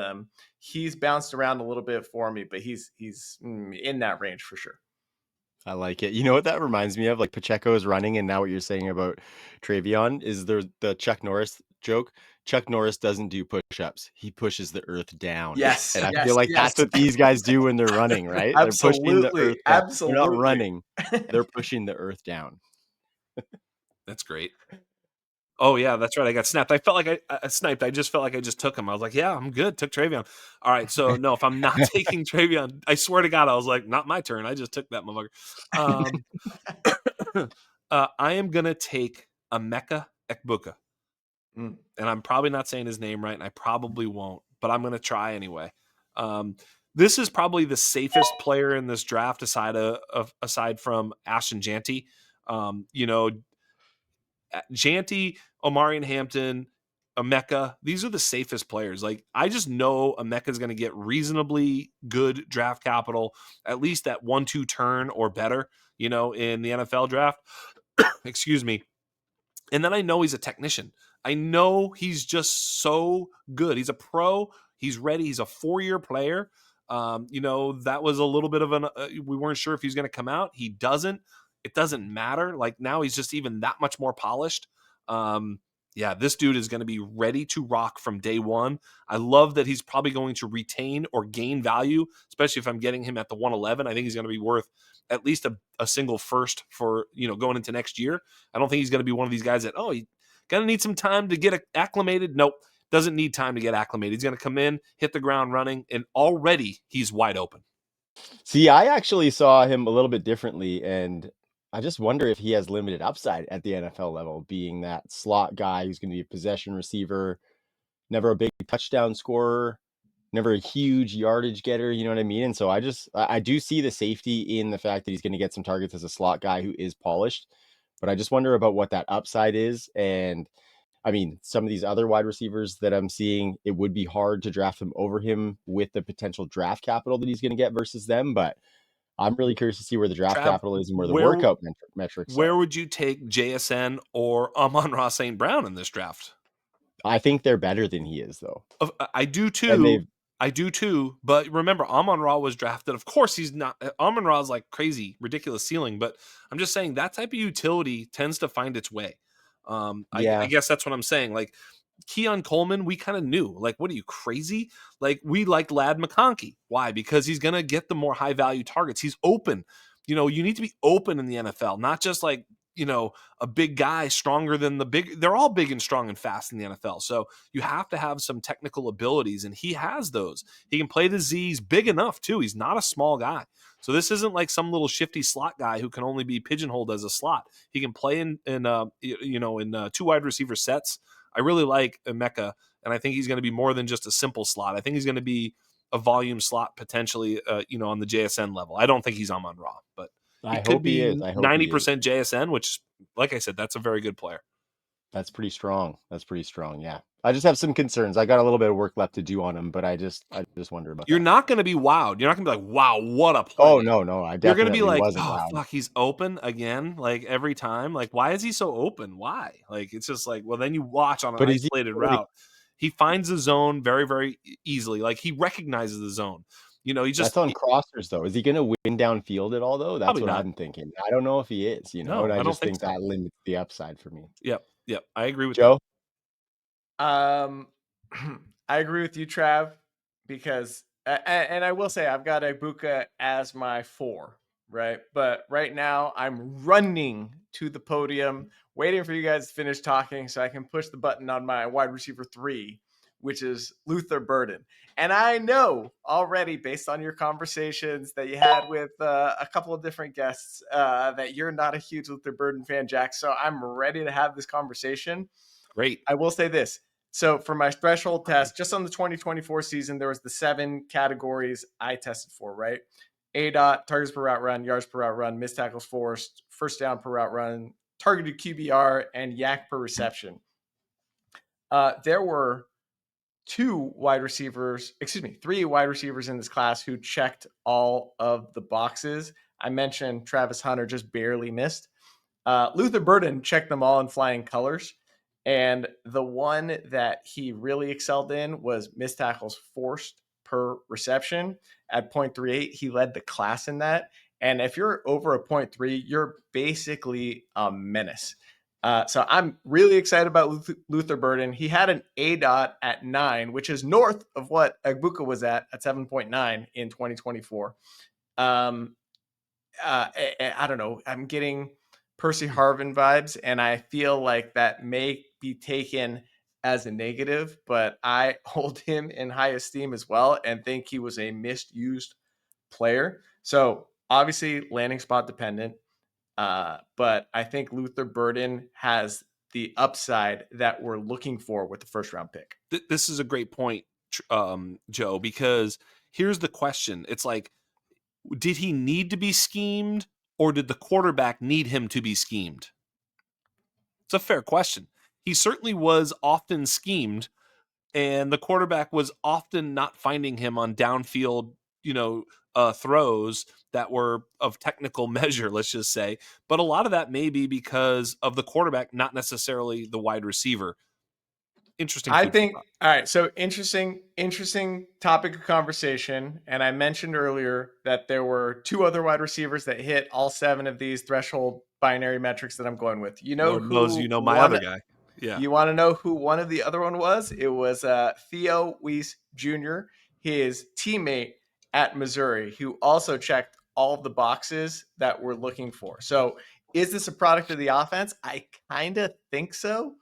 he's bounced around a little bit for me, but he's in that range for sure. I like it. You know what that reminds me of? Like Pacheco is running, and now what you're saying about Travion is the Chuck Norris joke. Chuck Norris doesn't do push-ups; he pushes the earth down. Yes, and I feel like that's what these guys do when they're running, right? They're pushing the earth down. They're not running; they're pushing the earth down. That's great. Oh yeah, that's right. I got snapped. I felt like I sniped. I just felt like I just took him. I was like, yeah, I'm good. Took Travion. All right. So no, if I'm not taking Travion, I swear to God, I was like, not my turn. I just took that motherfucker. I am gonna take Emeka Ekbuka. And I'm probably not saying his name right, and I probably won't, but I'm gonna try anyway. This is probably the safest player in this draft aside from Ashton Janty. Janty, Omari and Hampton, Emeka, these are the safest players. Like, I just know Emeka is going to get reasonably good draft capital, at least at 1-2 turn or better, in the NFL draft. Excuse me. And then I know he's a technician. I know he's just so good. He's a pro. He's ready. He's a 4-year player. That was a little bit of we weren't sure if he's going to come out. He doesn't. It doesn't matter. Like, now he's just even that much more polished. Yeah, this dude is going to be ready to rock from day one. I love that he's probably going to retain or gain value, especially if I'm getting him at the 111. I think he's going to be worth at least a single first for, going into next year. I don't think he's going to be one of these guys that, he's going to need some time to get acclimated. Nope, doesn't need time to get acclimated. He's going to come in, hit the ground running, and already he's wide open. See, I actually saw him a little bit differently, and I just wonder if he has limited upside at the NFL level, being that slot guy who's going to be a possession receiver, never a big touchdown scorer, never a huge yardage getter, you know what I mean? And so I do see the safety in the fact that he's going to get some targets as a slot guy who is polished, but I just wonder about what that upside is. And I mean, some of these other wide receivers that I'm seeing, it would be hard to draft them over him with the potential draft capital that he's going to get versus them. But I'm really curious to see where the draft Trav, capital is and where the workout metrics where are. would you take JSN or Amon-Ra St. Brown in this draft? I think they're better than he is, though. I do And too. I do too. But remember, Amon-Ra was drafted. Of course, he's not. Amon-Ra is like crazy, ridiculous ceiling. But I'm just saying that type of utility tends to find its way. I yeah, guess that's what I'm saying. Like Keon Coleman, we kind of knew. Like, what are you, crazy? Like, we liked Lad McConkey. Why? Because he's going to get the more high value targets. He's open. You need to be open in the NFL, not just like, a big guy stronger than the big. They're all big and strong and fast in the NFL. So you have to have some technical abilities, and he has those. He can play the Z. He's big enough, too. He's not a small guy. So this isn't like some little shifty slot guy who can only be pigeonholed as a slot. He can play in two wide receiver sets. I really like Emeka, and I think he's going to be more than just a simple slot. I think he's going to be a volume slot potentially, on the JSN level. I don't think he's Amon-Ra, but he I could hope he is. be I hope he is. 90% JSN, which, like I said, that's a very good player. That's pretty strong. That's pretty strong. Yeah. I just have some concerns. I got a little bit of work left to do on him, but I just wonder about You're that. not going to be wowed. You're not going to be like, wow, what a play. Oh, no. I You're going to be definitely like, wasn't oh, loud. fuck, he's open again, like every time. Like, why is he so open? Why? Like, it's just like, well, then you watch on an But is he isolated really, route. He finds the zone very, very easily. Like, he recognizes the zone. He that's just on crossers, though. Is he going to win downfield at all, though? That's probably what not. I'm thinking. I don't know if he is, No, and I I don't just think think so. that limits the upside for me. Yep. I agree with that. Joe? Um, I agree with you, Trav, because and I will say I've got Ibuka as my 4, right? But right now I'm running to the podium, waiting for you guys to finish talking so I can push the button on my wide receiver 3, which is Luther Burden. And I know already, based on your conversations that you had with a couple of different guests, that you're not a huge Luther Burden fan, Jack. So I'm ready to have this conversation. Great. I will say this. So for my threshold test, just on the 2024 season, there was the 7 categories I tested for, right? ADOT, targets per route run, yards per route run, missed tackles forced, first down per route run, targeted QBR, and yak per reception. There were 3 wide receivers in this class who checked all of the boxes. I mentioned Travis Hunter just barely missed. Luther Burden checked them all in flying colors. And the one that he really excelled in was missed tackles forced per reception at 0.38. He led the class in that. And if you're over a 0.3, you're basically a menace. So I'm really excited about Luther Burden. He had an ADOT at 9, which is north of what Agbuka was at 7.9 in 2024. I don't know. I'm getting Percy Harvin vibes, and I feel like that may be taken as a negative, but I hold him in high esteem as well and think he was a misused player. So obviously landing spot dependent, but I think Luther Burden has the upside that we're looking for with the first round pick. This is a great point, Joe, because here's the question. It's like, did he need to be schemed, or did the quarterback need him to be schemed? It's a fair question. He certainly was often schemed, and the quarterback was often not finding him on downfield, throws that were of technical measure, let's just say. But a lot of that may be because of the quarterback, not necessarily the wide receiver. Interesting. I think, all right. So interesting topic of conversation. And I mentioned earlier that there were 2 other wide receivers that hit all 7 of these threshold binary metrics that I'm going with. You know Lord knows, who my other guy. Yeah. You want to know who one of the other one was? It was Theo Weiss Jr., his teammate at Missouri, who also checked all of the boxes that we're looking for. So is this a product of the offense? I kind of think so.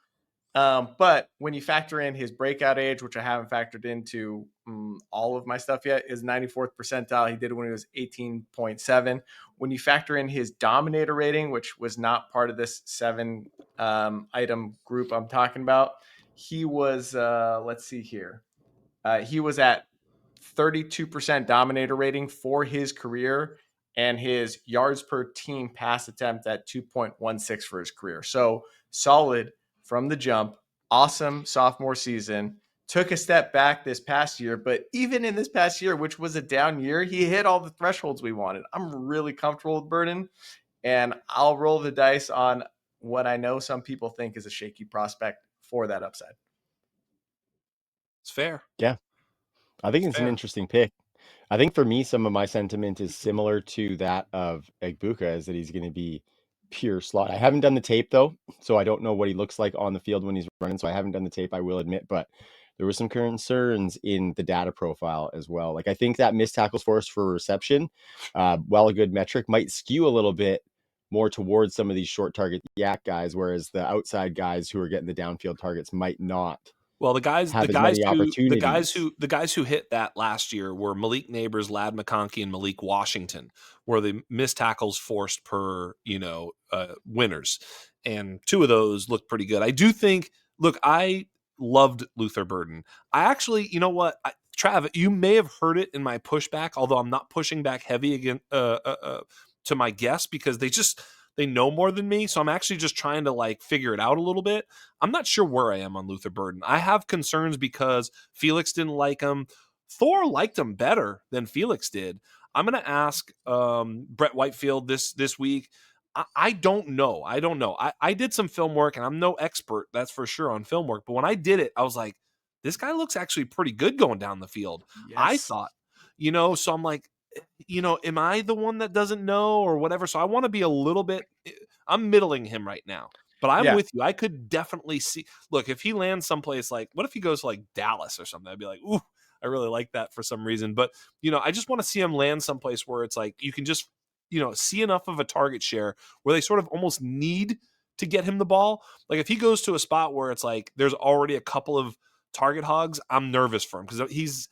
But when you factor in his breakout age, which I haven't factored into all of my stuff yet, is 94th percentile. He did it when he was 18.7. When you factor in his dominator rating, which was not part of this 7 item group I'm talking about, he was, let's see here. He was at 32% dominator rating for his career, and his yards per team pass attempt at 2.16 for his career. So solid from the jump. Awesome sophomore season. Took a step back this past year, but even in this past year, which was a down year, he hit all the thresholds we wanted. I'm really comfortable with Burden, and I'll roll the dice on what I know some people think is a shaky prospect for that upside. It's fair. Yeah, I think It's it's an fair. interesting pick. I think for me, some of my sentiment is similar to that of Egbuka, is that he's going to be pure slot. I haven't done the tape though, so I don't know what he looks like on the field when he's running. So I haven't done the tape, I will admit, but there were some concerns in the data profile as well. Like I think that missed tackles force for reception, while a good metric, might skew a little bit more towards some of these short target yak guys, whereas the outside guys who are getting the downfield targets might not Well, the guys have as many opportunities. who hit that last year were Malik Neighbors, Lad McConkey, and Malik Washington, were the missed tackles forced per winners, and 2 of those look pretty good. I do think. Look, I loved Luther Burden. I actually, you know what, Trav, you may have heard it in my pushback, although I'm not pushing back heavy again to my guests because they know more than me. So I'm actually just trying to like figure it out a little bit. I'm not sure where I am on Luther Burden. I have concerns because Felix didn't like him. Thor liked him better than Felix did. I'm going to ask Brett Whitefield this week. I don't know. I did some film work, and I'm no expert, that's for sure, on film work. But when I did it, I was like, this guy looks actually pretty good going down the field. I Yes. thought, so I'm like, am I the one that doesn't know or whatever? So I want to be a little bit, I'm middling him right now. But I'm Yeah. with you. I could definitely see. Look, if he lands someplace like, what if he goes to like Dallas or something? I'd be like, ooh, I really like that for some reason. But I just want to see him land someplace where it's like you can just, see enough of a target share where they sort of almost need to get him the ball. Like if he goes to a spot where it's like there's already a couple of target hogs, I'm nervous for him because he's,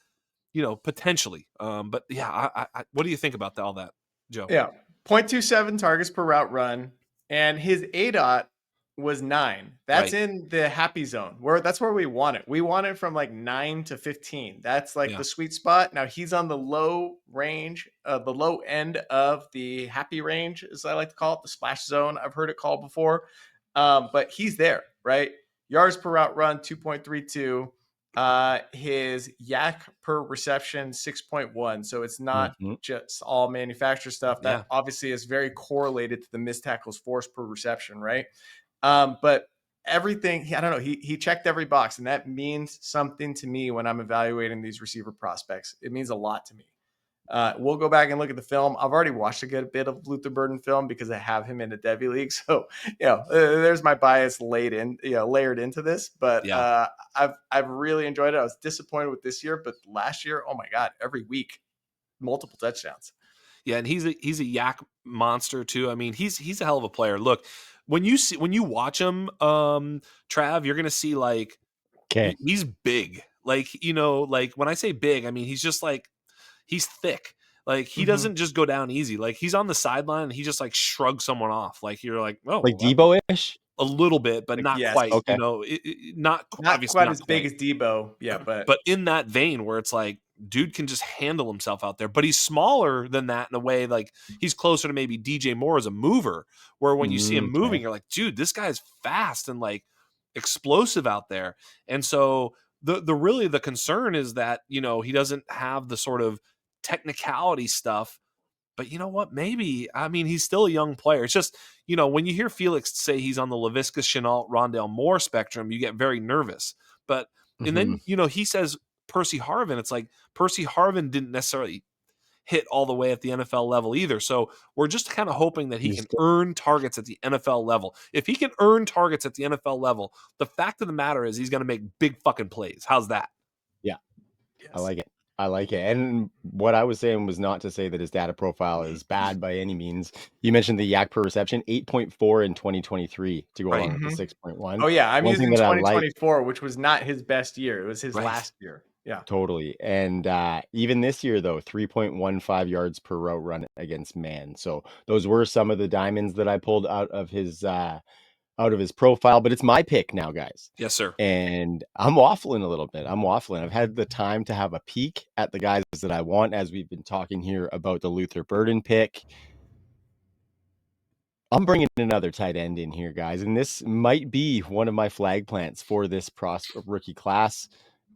potentially. But yeah, what do you think about all that, Joe? Yeah. 0.27 targets per route run. And his ADOT was 9. That's Right. in the happy zone. That's where we want it. We want it from like 9 to 15. That's like Yeah. the sweet spot. Now he's on the low end of the happy range, as I like to call it, the splash zone. I've heard it called before. But he's there, right? Yards per route run, 2.32. His yak per reception, 6.1. So it's not just all manufacturer stuff. That Yeah. obviously is very correlated to the missed tackles forced per reception, right? But everything, I don't know, he checked every box, and that means something to me when I'm evaluating these receiver prospects. It means a lot to me. We'll go back and look at the film. I've already watched a good bit of Luther Burden film because I have him in a Devy league. So, there's my bias layered into this. But Yeah. I've really enjoyed it. I was disappointed with this year, but last year, oh my God, every week, multiple touchdowns. Yeah, and he's a yak monster too. I mean, he's a hell of a player. Look, when you watch him, Trav, you're gonna see like Okay. he's big. Like, like when I say big, I mean he's just like he's thick. Like he doesn't just go down easy. Like he's on the sideline and he just like shrugs someone off. Like you're like, oh, Like well, Debo-ish? a little bit, but not Yes. quite. Okay. Not Not obviously quite not as big quite. as Debo. Yeah, but In that vein where it's like, dude can just handle himself out there, but he's smaller than that in a way. Like he's closer to maybe DJ Moore as a mover, where when you see him moving, Okay. you're like, dude, this guy's fast and like explosive out there. And so the concern is that, he doesn't have the sort of technicality stuff. But you know what? Maybe, I mean, he's still a young player. It's just, when you hear Felix say he's on the Laviska Chenault Rondell Moore spectrum, you get very nervous. And then, he says Percy Harvin. It's like Percy Harvin didn't necessarily hit all the way at the NFL level either. So we're just kind of hoping that he can earn targets at the NFL level. If he can earn targets at the NFL level, the fact of the matter is he's going to make big fucking plays. How's that? Yeah. Yes. I like it. I like it. And what I was saying was not to say that his data profile is bad by any means. You mentioned the yak per reception, 8.4 in 2023 to go along with the 6.1. Oh, yeah. I'm One thing using that I like 2024, which was not his best year. It was his last year. Yeah. totally. And even this year, though, 3.15 yards per route run against man. So those were some of the diamonds that I pulled out of his profile, but it's my pick now, guys. Yes, sir. And I'm waffling a little bit. I've had the time to have a peek at the guys that I want, as we've been talking here about the Luther Burden pick. I'm bringing another tight end in here, guys, and this might be one of my flag plants for this rookie class.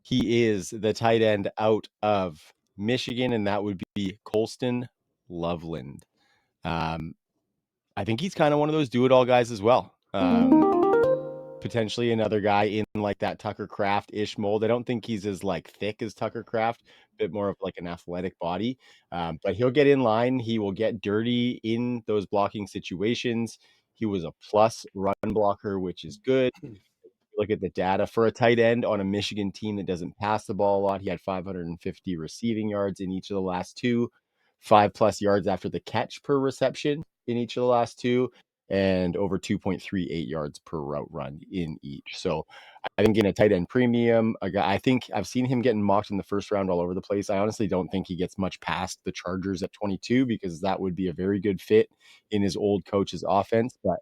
He is the tight end out of Michigan, and that would be Colston Loveland. I think he's kind of one of those do-it-all guys as well. Potentially another guy in like that Tucker Kraft-ish mold. I don't think he's as like thick as Tucker Kraft, a bit more of like an athletic body. But he'll get in line. He will get dirty in those blocking situations. He was a plus run blocker, which is good. Look at the data for a tight end on a Michigan team that doesn't pass the ball a lot. He had 550 receiving yards in each of the last two, 5+ yards after the catch per reception in each of the last two, and over 2.38 yards per route run in each. So I think in a tight end premium, a guy, I think I've seen him getting mocked in the first round all over the place. I honestly don't think he gets much past the Chargers at 22 because that would be a very good fit in his old coach's offense. But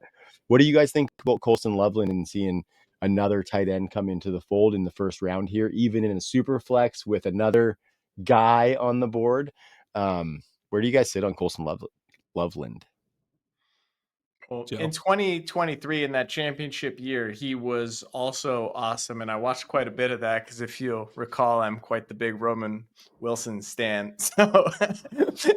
what do you guys think about Colston Loveland and seeing another tight end come into the fold in the first round here, even in a super flex with another guy on the board? Where do you guys sit on Colston Loveland? Well, Joe? in 2023, in that championship year, he was also awesome. And I watched quite a bit of that because if you'll recall, I'm quite the big Roman Wilson stan. So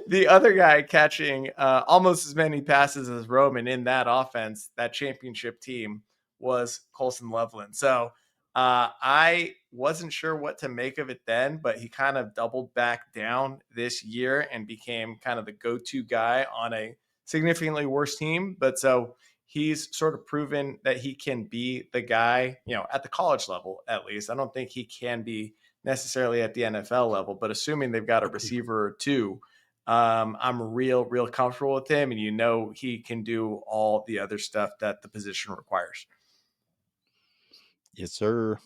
the other guy catching almost as many passes as Roman in that offense, that championship team, was Colston Loveland. So I wasn't sure what to make of it then, but he kind of doubled back down this year and became kind of the go-to guy on a significantly worse team. But so he's sort of proven that he can be the guy, at the college level, at least. I don't think he can be necessarily at the NFL level, but assuming they've got a receiver or two, I'm real comfortable with him. And he can do all the other stuff that the position requires. Yes, sir.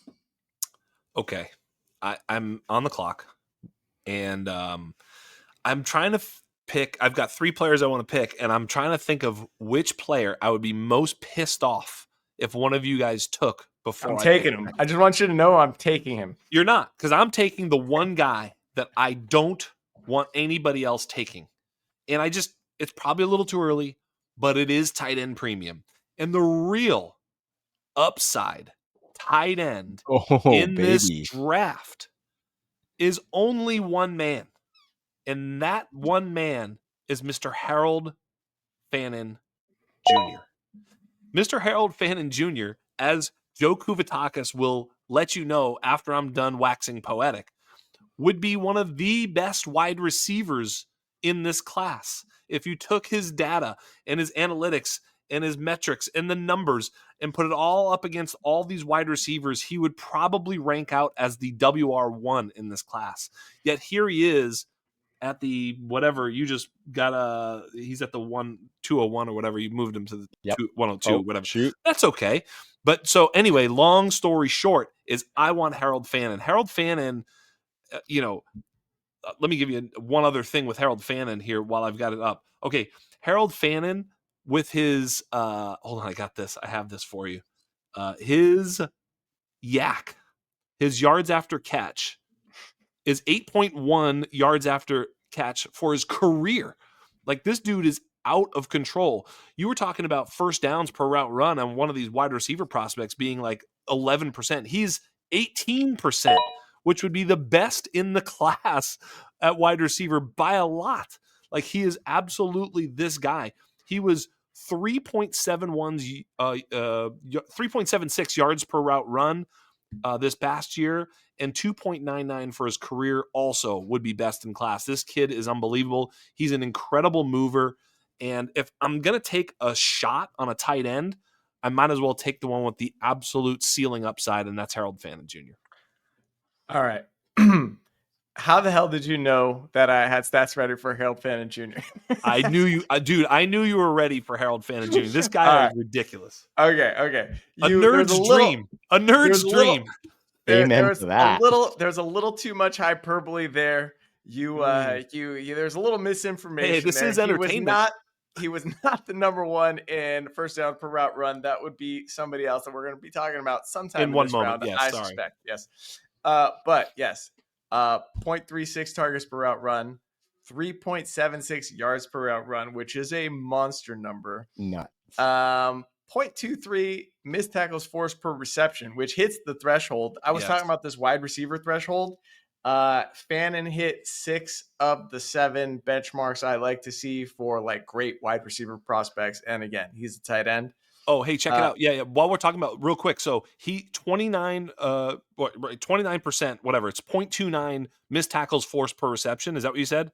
Okay. I'm on the clock, and I'm trying to pick. I've got 3 players I want to pick, and I'm trying to think of which player I would be most pissed off if one of you guys took before I'm I taking picked him. I just want you to know I'm taking him. You're not, because I'm taking the one guy that I don't want anybody else taking. And it's probably a little too early, but it is tight end premium. And the real upside tight end in this draft is only one man. And that one man is Mr. Harold Fannin Jr. Mr. Harold Fannin Jr., as Joe Kuvatakis will let you know after I'm done waxing poetic, would be one of the best wide receivers in this class. If you took his data and his analytics and his metrics and the numbers and put it all up against all these wide receivers, he would probably rank out as the WR1 in this class. Yet here he is at the whatever you just got he's at the 201 or whatever, you moved him to the 102, whatever. Shoot. That's okay. But so anyway, long story short is I want Harold Fannin. Harold Fannin, let me give you one other thing with Harold Fannin here while I've got it up. Okay, Harold Fannin with his hold on, I have this for you. His yak, his yards after catch is 8.1 yards after catch for his career. Like, this dude is out of control. You were talking about first downs per route run on one of these wide receiver prospects being like 11%. He's 18%, which would be the best in the class at wide receiver by a lot. Like, he is absolutely this guy. He was 3.76 yards per route run this past year, and 2.99 for his career also would be best in class. This kid is unbelievable. He's an incredible mover. And if I'm going to take a shot on a tight end, I might as well take the one with the absolute ceiling upside, and that's Harold Fannin Jr. All right. How the hell did you know that I had stats ready for Harold Fannin Jr.? I knew you, dude. I knew you were ready for Harold Fannin Jr. This guy All is right. ridiculous. Okay. A nerd's dream. A nerd's dream. Amen to that. There's a little too much hyperbole there. There's a little misinformation. Hey, this there. is entertainment. He was not the number one in first down per route run. That would be somebody else that we're going to be talking about sometime in one this moment. round. Yes, I sorry. suspect. Yes. But yes, 0.36 targets per route run, 3.76 yards per route run, which is a monster number. Nuts. 0.23 missed tackles forced per reception, which hits the threshold. I was talking about this wide receiver threshold. Fannin hit 6 of the 7 benchmarks I like to see for like great wide receiver prospects. And again, he's a tight end. Oh, hey, check it out. Yeah. While we're talking about real quick. So he 29%, whatever. It's 0.29 missed tackles forced per reception. Is that what you said?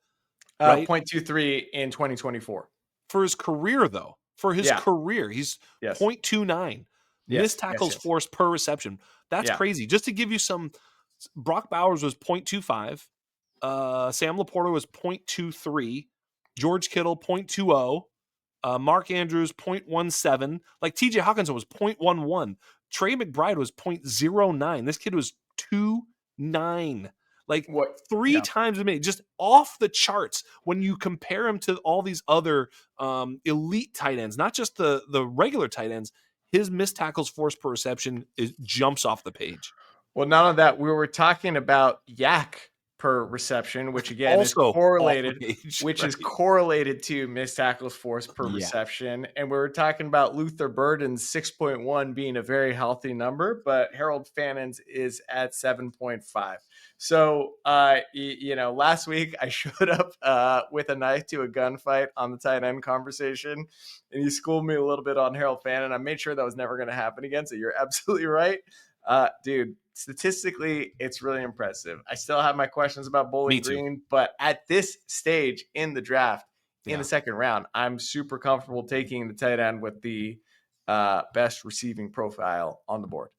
Right. 0.23 in 2024. For his career, though, career, he's 0.29 missed tackles forced per reception. That's crazy. Just to give you some, Brock Bowers was 0.25. Sam Laporta was 0.23. George Kittle 0.20. Mark Andrews 0.17. Like TJ Hawkinson was 0.11. Trey McBride was 0.09. This kid was 2.9. Like three times as many, just off the charts when you compare him to all these other elite tight ends, not just the regular tight ends. His missed tackles forced per reception jumps off the page. Well, none of that. We were talking about yak per reception, which again also is correlated, is correlated to missed tackles forced per reception. And we were talking about Luther Burden's 6.1 being a very healthy number, but Harold Fannin's is at 7.5. So, last week I showed up with a knife to a gunfight on the tight end conversation, and you schooled me a little bit on Harold Fannin. I made sure that was never going to happen again. So you're absolutely right. Dude, statistically, it's really impressive. I still have my questions about Bowling Green, but at this stage in the draft, in the second round, I'm super comfortable taking the tight end with the best receiving profile on the board.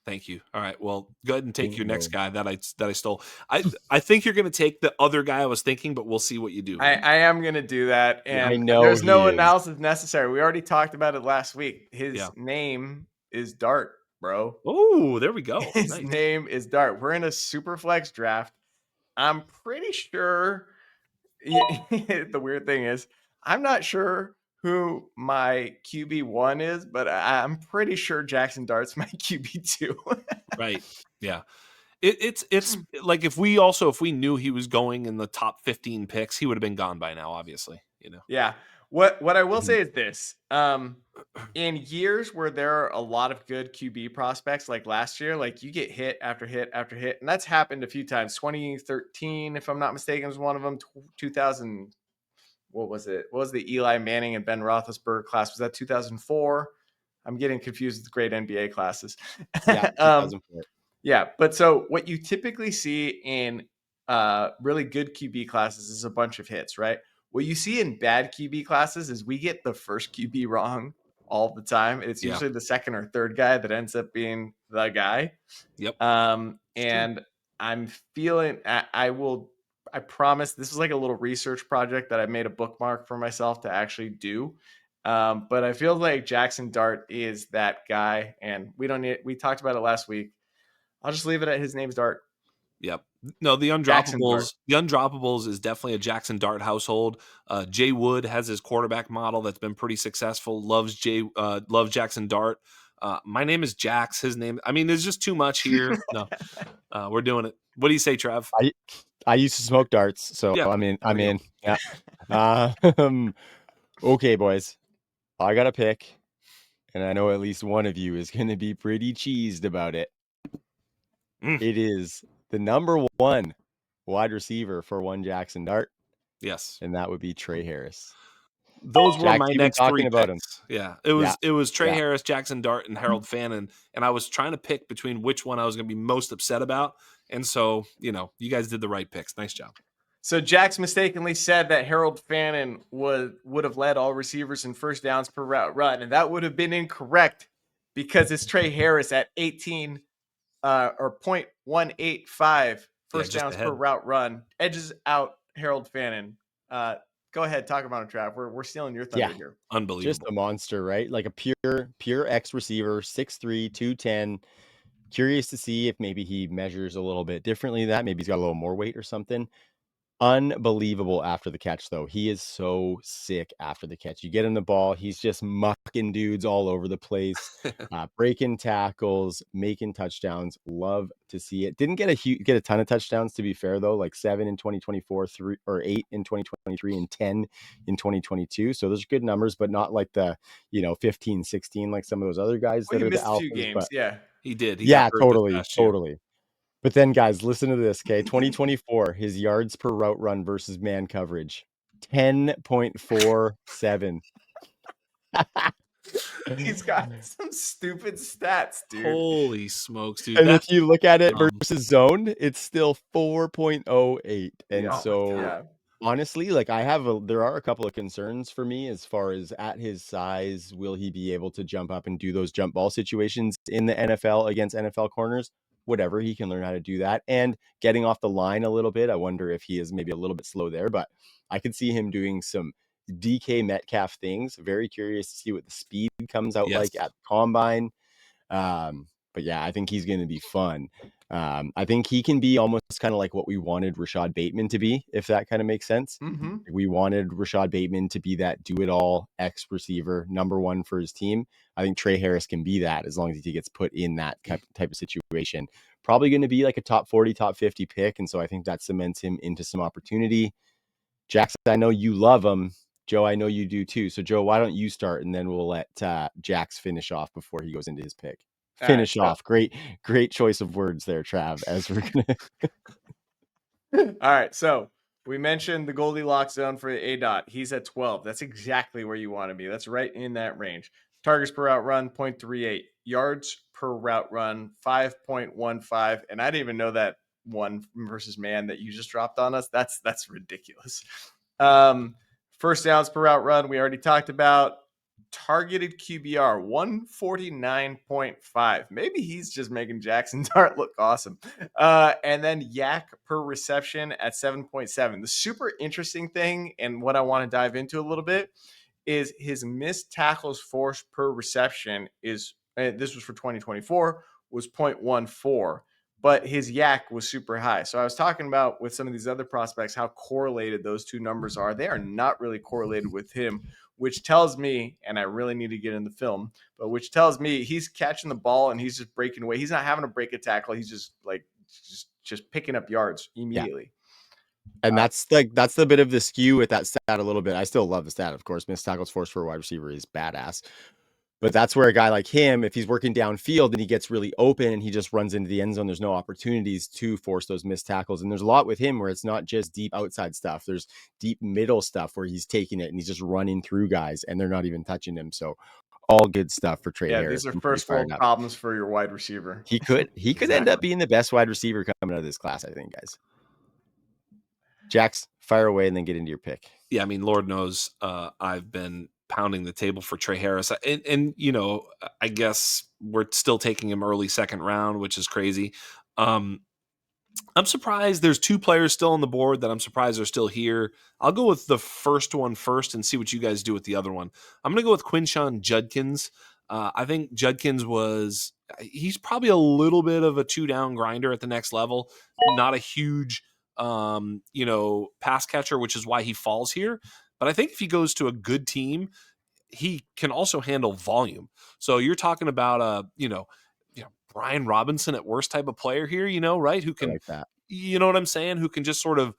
Thank you. All right. Well, go ahead and take your next guy that I stole. I think you're going to take the other guy I was thinking, but we'll see what you do. I am going to do that. And I know there's no analysis necessary. We already talked about it last week. His name is Dart, bro. Oh, there we go. His name is Dart. We're in a Superflex draft. I'm pretty sure. The weird thing is, I'm not sure who my QB1 is, but I'm pretty sure Jackson Dart's my QB2. Right. Yeah. It's like if we knew he was going in the top 15 picks, he would have been gone by now, obviously. Yeah. What I will say is this. In years where there are a lot of good QB prospects, like last year, like you get hit after hit after hit, and that's happened a few times. 2013, if I'm not mistaken, was one of them. 2000, what was it? What was the Eli Manning and Ben Roethlisberger class? Was that 2004? I'm getting confused with the great NBA classes. Yeah, 2004. Yeah, but so what you typically see in really good QB classes is a bunch of hits, right? What you see in bad QB classes is we get the first QB wrong all the time. It's usually the second or third guy that ends up being the guy. Yep. And I'm feeling, I promise this is like a little research project that I made a bookmark for myself to actually do. But I feel like Jackson Dart is that guy, and we talked about it last week. I'll just leave it at his name's Dart. Yep. No, the undroppables is definitely a Jackson Dart household. Jay Wood has his quarterback model that's been pretty successful. Loves Jackson Dart. My name is Jax. His name. I mean, there's just too much here. No, we're doing it. What do you say, Trav? I used to smoke darts, so yeah, I'm in. Yeah. Okay, boys. I got a pick, and I know at least one of you is going to be pretty cheesed about it. It is the number one wide receiver for one Jackson Dart. Yes. And that would be Trey Harris. Those were Jack's my even next 3 talking about him. picks. Yeah. Yeah, It was Trey yeah. Harris, Jackson Dart, and Harold Fannin, and I was trying to pick between which one I was gonna be most upset about, and so, you guys did the right picks. Nice job. So Jax mistakenly said that Harold Fannin would have led all receivers in first downs per route run, and that would have been incorrect because it's Trey Harris at 18 or 0.185 Yeah, first just downs per ahead. route run, edges out Harold Fannin. Go ahead, talk about him, Trav. We're stealing your Yeah. thunder here. Just Unbelievable. a monster, right? Like a pure X receiver, 6'3", 210. Curious to see if maybe he measures a little bit differently than that. Maybe he's got a little more weight or something. Unbelievable after the catch, though. He is so sick after the catch. You get him the ball, he's just mucking dudes all over the place, breaking tackles, making touchdowns. Love to see it. Didn't get a ton of touchdowns, to be fair, though, like 7 in 2024, 3 or 8 in 2023, and 10 in 2022. So those are good numbers, but not like the 15, 16 like some of those other guys Well, that he are the missed a few alphas. games. But Yeah. He did. He got yeah, hurt this totally, past year. totally. But then, guys, listen to this, okay? 2024, his yards per route run versus man coverage, 10.47. He's got some stupid stats, dude. Holy smokes, dude. And That if you look at it um versus zone, it's still 4.08. And Yeah. oh my so, god. Yeah. honestly, like there are a couple of concerns for me as far as at his size, will he be able to jump up and do those jump ball situations in the NFL against NFL corners? Whatever, he can learn how to do that. And getting off the line a little bit, I wonder if he is maybe a little bit slow there, but I could see him doing some DK Metcalf things. Very curious to see what the speed comes out Yes. like at the combine. But yeah, I think he's going to be fun. I think he can be almost kind of like what we wanted Rashad Bateman to be, if that kind of makes sense. Mm-hmm. We wanted Rashad Bateman to be that do-it-all X receiver, number one for his team. I think Trey Harris can be that as long as he gets put in that type of situation. Probably going to be like a top 40, top 50 pick. And so I think that cements him into some opportunity. Jackson, I know you love him. Joe, I know you do too. So, Joe, why don't you start, and then we'll let Jax finish off before he goes into his pick. All right. Finish off. Great choice of words there, Trav. As we're gonna. All right. So we mentioned the Goldilocks zone for A dot. He's at 12. That's exactly where you want to be. That's right in that range. Targets per route run, 0.38. Yards per route run, 5.15. And I didn't even know that one versus man that you just dropped on us. That's ridiculous. First downs per route run, we already talked about. Targeted QBR 149.5. Maybe he's just making Jackson Dart look awesome. And then yak per reception at 7.7. The super interesting thing, and what I want to dive into a little bit, is his missed tackles forced per reception is, this was for 2024, was 0.14. But his yak was super high. So I was talking about with some of these other prospects how correlated those two numbers are. They are not really correlated with him, which tells me, and I really need to get in the film, but which tells me he's catching the ball and he's just breaking away. He's not having to break a tackle. He's just like just picking up yards immediately. And that's the bit of the skew with that stat a little bit. I still love the stat, of course. Missed tackles forced for a wide receiver is badass. But that's where a guy like him, if he's working downfield and he gets really open and he just runs into the end zone, there's no opportunities to force those missed tackles. And there's a lot with him where it's not just deep outside stuff. There's deep middle stuff where he's taking it and he's just running through guys and they're not even touching him. So all good stuff for Trey Yeah, Harris. these are I'm pretty first world fired up. problems for your wide receiver. He could end up being the best wide receiver coming out of this class, I think, guys. Jax, fire away and then get into your pick. Yeah, I mean, Lord knows I've been pounding the table for Trey Harris. And I guess we're still taking him early second round, which is crazy. I'm surprised there's two players still on the board that I'm surprised are still here. I'll go with the first one first and see what you guys do with the other one. I'm going to go with Quinshawn Judkins. I think Judkins he's probably a little bit of a 2-down grinder at the next level. Not a huge, pass catcher, which is why he falls here. But I think if he goes to a good team, he can also handle volume. So you're talking about Brian Robinson at worst type of player here, right? Who I can, like that. you know what I'm saying? Who can just sort of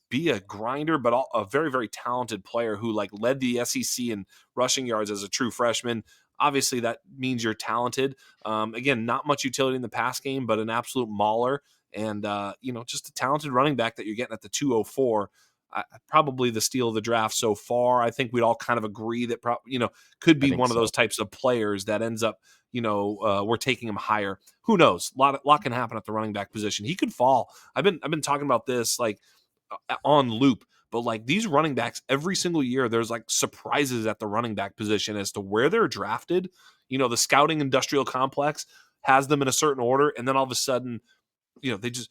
be a grinder, but a very, very talented player who like led the SEC in rushing yards as a true freshman. Obviously, that means you're talented. Again, not much utility in the pass game, but an absolute mauler and, just a talented running back that you're getting at the 204. probably the steal of the draft so far. I think we'd all kind of agree that could I be think one of so. those types of players that ends up, we're taking him higher. Who knows? Lot can happen at the running back position. He could fall. I've been talking about this like on loop, but like these running backs every single year, there's like surprises at the running back position as to where they're drafted. The scouting industrial complex has them in a certain order, and then all of a sudden, they just,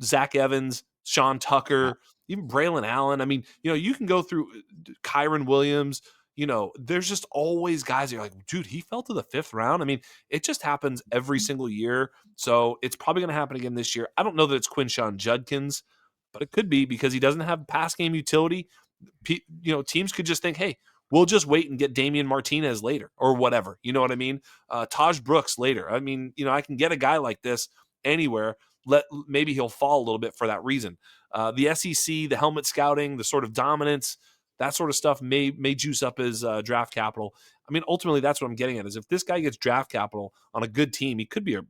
Zach Evans, Sean Yeah. Tucker, even Braylon Allen. I mean, you can go through Kyron Williams. There's just always guys that you're like, dude, he fell to the 5th round. I mean, it just happens every single year. So it's probably going to happen again this year. I don't know that it's Quinshawn Judkins, but it could be because he doesn't have pass game utility. Teams could just think, hey, we'll just wait and get Damian Martinez later or whatever. You know what I mean? Taj Brooks later. I mean, I can get a guy like this anywhere. Maybe he'll fall a little bit for that reason. The SEC, the helmet scouting, the sort of dominance, that sort of stuff may juice up his draft capital. I mean, ultimately, that's what I'm getting at is if this guy gets draft capital on a good team, he could be a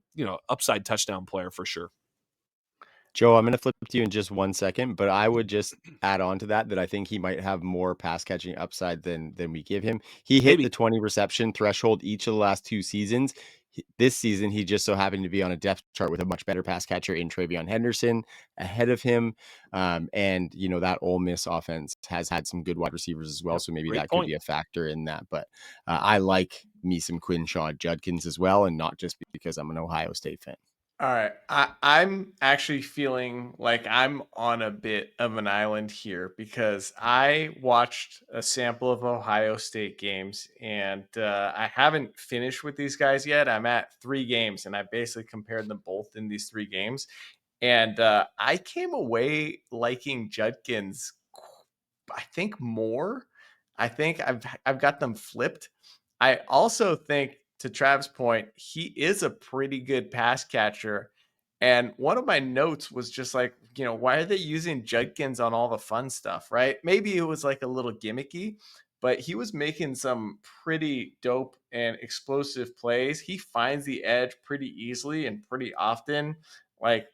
upside touchdown player for sure. Joe, I'm going to flip to you in just 1 second, but I would just add on to that I think he might have more pass catching upside than we give him. He hit the Maybe 20 reception threshold each of the last 2 seasons. This season, he just so happened to be on a depth chart with a much better pass catcher in Travion Henderson ahead of him. And, that Ole Miss offense has had some good wide receivers as well. Yep, So maybe great that could point. be a factor in that. But I like me some Quinshawn Judkins as well, and not just because I'm an Ohio State fan. All right. I'm actually feeling like I'm on a bit of an island here because I watched a sample of Ohio State games and I haven't finished with these guys yet. I'm at 3 games and I basically compared them both in these 3 games. And I came away liking Judkins, I think, more. I think I've got them flipped. I also think, to Trav's point, he is a pretty good pass catcher. And one of my notes was just like, why are they using Judkins on all the fun stuff, right? Maybe it was like a little gimmicky, but he was making some pretty dope and explosive plays. He finds the edge pretty easily and pretty often. Like,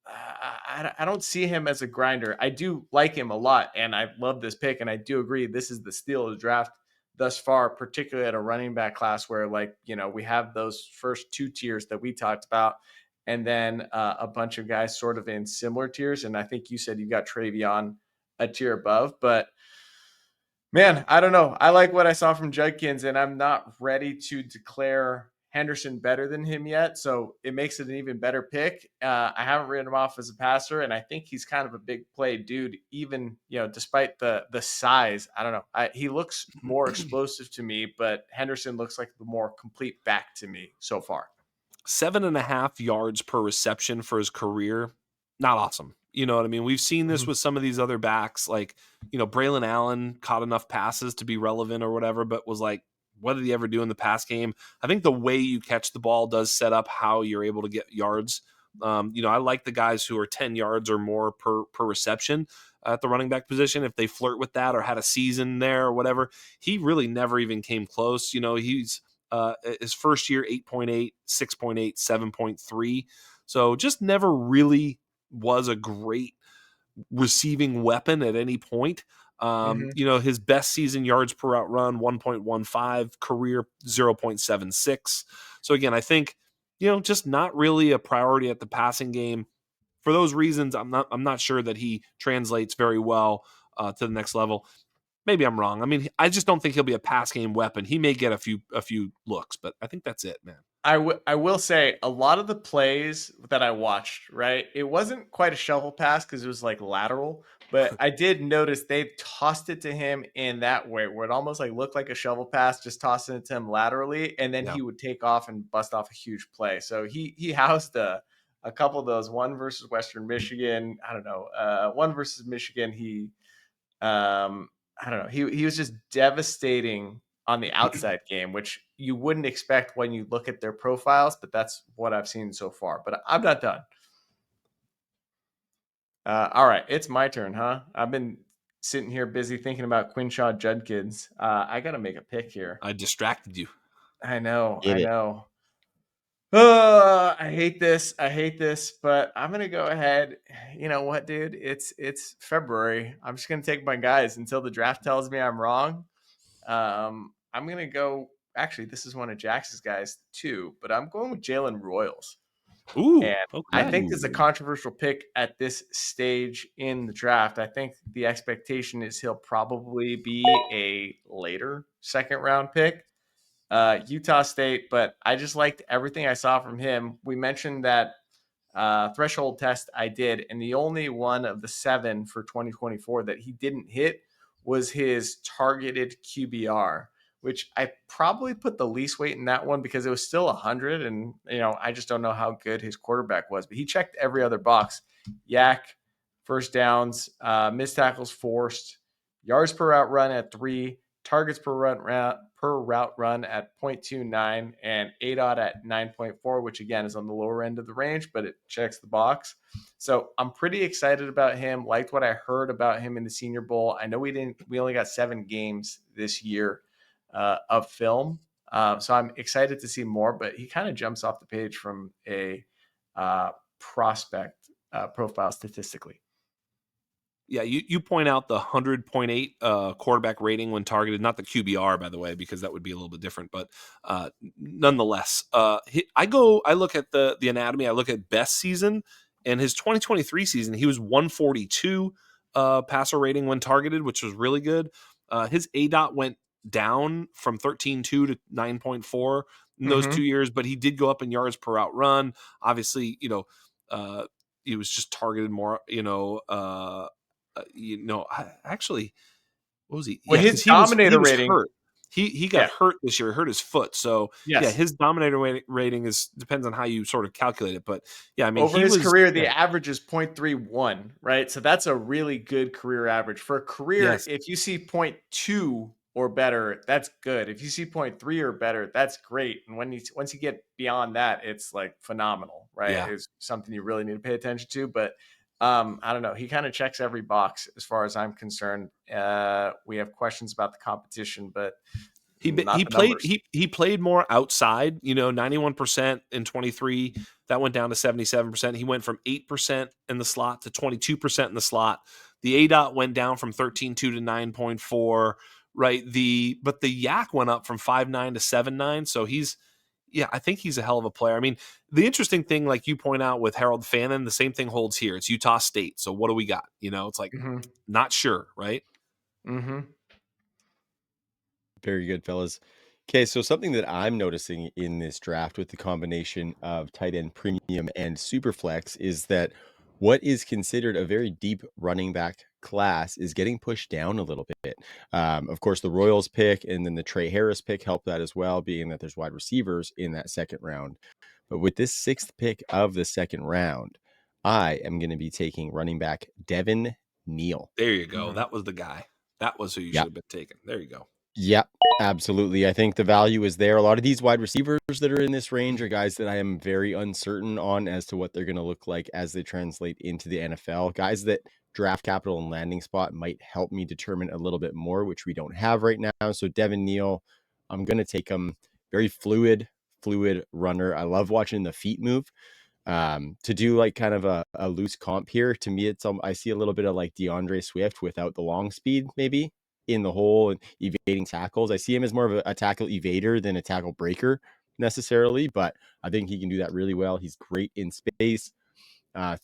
I don't see him as a grinder. I do like him a lot, and I love this pick, and I do agree this is the steal of the draft thus far, particularly at a running back class where, like, we have those first 2 tiers that we talked about, and then a bunch of guys sort of in similar tiers. And I think you said you got Travion a tier above, but man, I don't know. I like what I saw from Judkins, and I'm not ready to declare Henderson better than him yet. So it makes it an even better pick. I haven't written him off as a passer, and I think he's kind of a big play dude, even, despite the size. I don't know. He looks more explosive to me, but Henderson looks like the more complete back to me so far. 7.5 yards per reception for his career. Not awesome. You know what I mean? We've seen this Mhm. with some of these other backs, like, Braylon Allen caught enough passes to be relevant or whatever, but was like, what did he ever do in the pass game? I think the way you catch the ball does set up how you're able to get yards. I like the guys who are 10 yards or more per reception at the running back position. If they flirt with that or had a season there or whatever, he really never even came close. He's his first year 8.8, 6.8, 7.3. So just never really was a great receiving weapon at any point. Mm-hmm. His best season yards per route run 1.15, career 0.76. So again, I think just not really a priority at the passing game. For those reasons, I'm not sure that he translates very well to the next level. Maybe I'm wrong. I mean, I just don't think he'll be a pass game weapon. He may get a few looks, but I think that's it, man. I will say a lot of the plays that I watched, right? It wasn't quite a shovel pass because it was like lateral, but I did notice they tossed it to him in that way where it almost like looked like a shovel pass, just tossing it to him laterally, and then Yeah. he would take off and bust off a huge play. So he housed a couple of those. One versus Western Michigan. I don't know. One versus Michigan. I don't know. He was just devastating on the outside game, which you wouldn't expect when you look at their profiles, but that's what I've seen so far. But I'm not done. All right, it's my turn, huh? I've been sitting here busy thinking about Quinshaw Judkins. I got to make a pick here. I distracted you. I know, Get I it. know. I hate this. I hate this, but I'm gonna go ahead. You know what, dude? It's February. I'm just gonna take my guys until the draft tells me I'm wrong. I'm gonna go. Actually, this is one of Jax's guys too, but I'm going with Jalen Royals. And Ooh, I okay. think this is a Ooh. controversial pick at this stage in the draft. I think the expectation is he'll probably be a later second round pick. Utah State, but I just liked everything I saw from him. We mentioned that threshold test I did, and the only one of the 7 for 2024 that he didn't hit was his targeted QBR, which I probably put the least weight in that one because it was still 100, and I just don't know how good his quarterback was, but he checked every other box. Yak, first downs, missed tackles forced, yards per route run at 3, targets per route run at 0.29, and ADOT at 9.4, which again is on the lower end of the range, but it checks the box. So I'm pretty excited about him. Liked what I heard about him in the Senior Bowl. I know we only got 7 games this year of film, so I'm excited to see more. But he kind of jumps off the page from a prospect profile statistically. Yeah, you point out the 100.8 quarterback rating when targeted, not the QBR, by the way, because that would be a little bit different. But nonetheless, I look at the anatomy. I look at best season, and his 2023 season, he was 142 passer rating when targeted, which was really good. His ADOT went down from 13.2 to 9.4 in those 2 Mm-hmm. years, but he did go up in yards per route run. Obviously, he was just targeted more. Actually, what was he? Well, Yeah, his because he dominator was rating, hurt. He got yeah, hurt this year, hurt his foot. So yeah, yes. his dominator rating is depends on how you sort of calculate it. But yeah, I mean Over he his was career, yeah, the average is 0.31, right? So that's a really good career average. For a career, yes, if you see zero point 0.2 or better, that's good. If you see 0.3 or better, that's great. And once you get beyond that, it's like phenomenal, right? yeah. It's something you really need to pay attention to. But I don't know. He kind of checks every box as far as I'm concerned. We have questions about the competition, but He not the played numbers. he played more outside, 91% in 23. That went down to 77%. He went from 8% in the slot to 22% in the slot. The ADOT went down from 13.2 to 9.4, right? But the yak went up from 5.9 to 7.9. So I think he's a hell of a player. I mean, the interesting thing, like you point out with Harold Fannin, the same thing holds here. It's Utah State. So what do we got? It's like Mm-hmm. not sure, right? Mm-hmm. Very good, fellas. Okay, so something that I'm noticing in this draft with the combination of tight end premium and superflex is that what is considered a very deep running back class is getting pushed down a little bit. Of course, the Royals pick and then the Trey Harris pick help that as well, being that there's wide receivers in that second round. But with this 6th pick of the second round, I am going to be taking running back Devin Neal. There you go. Mm-hmm. That was the guy. That was who you Yeah. should have been taking. There you go. Yep, absolutely. I think the value is there. A lot of these wide receivers that are in this range are guys that I am very uncertain on as to what they're going to look like as they translate into the NFL. Guys that draft capital and landing spot might help me determine a little bit more, which we don't have right now. So Devin Neal, I'm going to take him. Very fluid runner. I love watching the feet move. To do like kind of a loose comp here, to me, I see a little bit of like DeAndre Swift without the long speed, maybe in the hole and evading tackles. I see him as more of a tackle evader than a tackle breaker necessarily, but I think he can do that really well. He's great in space.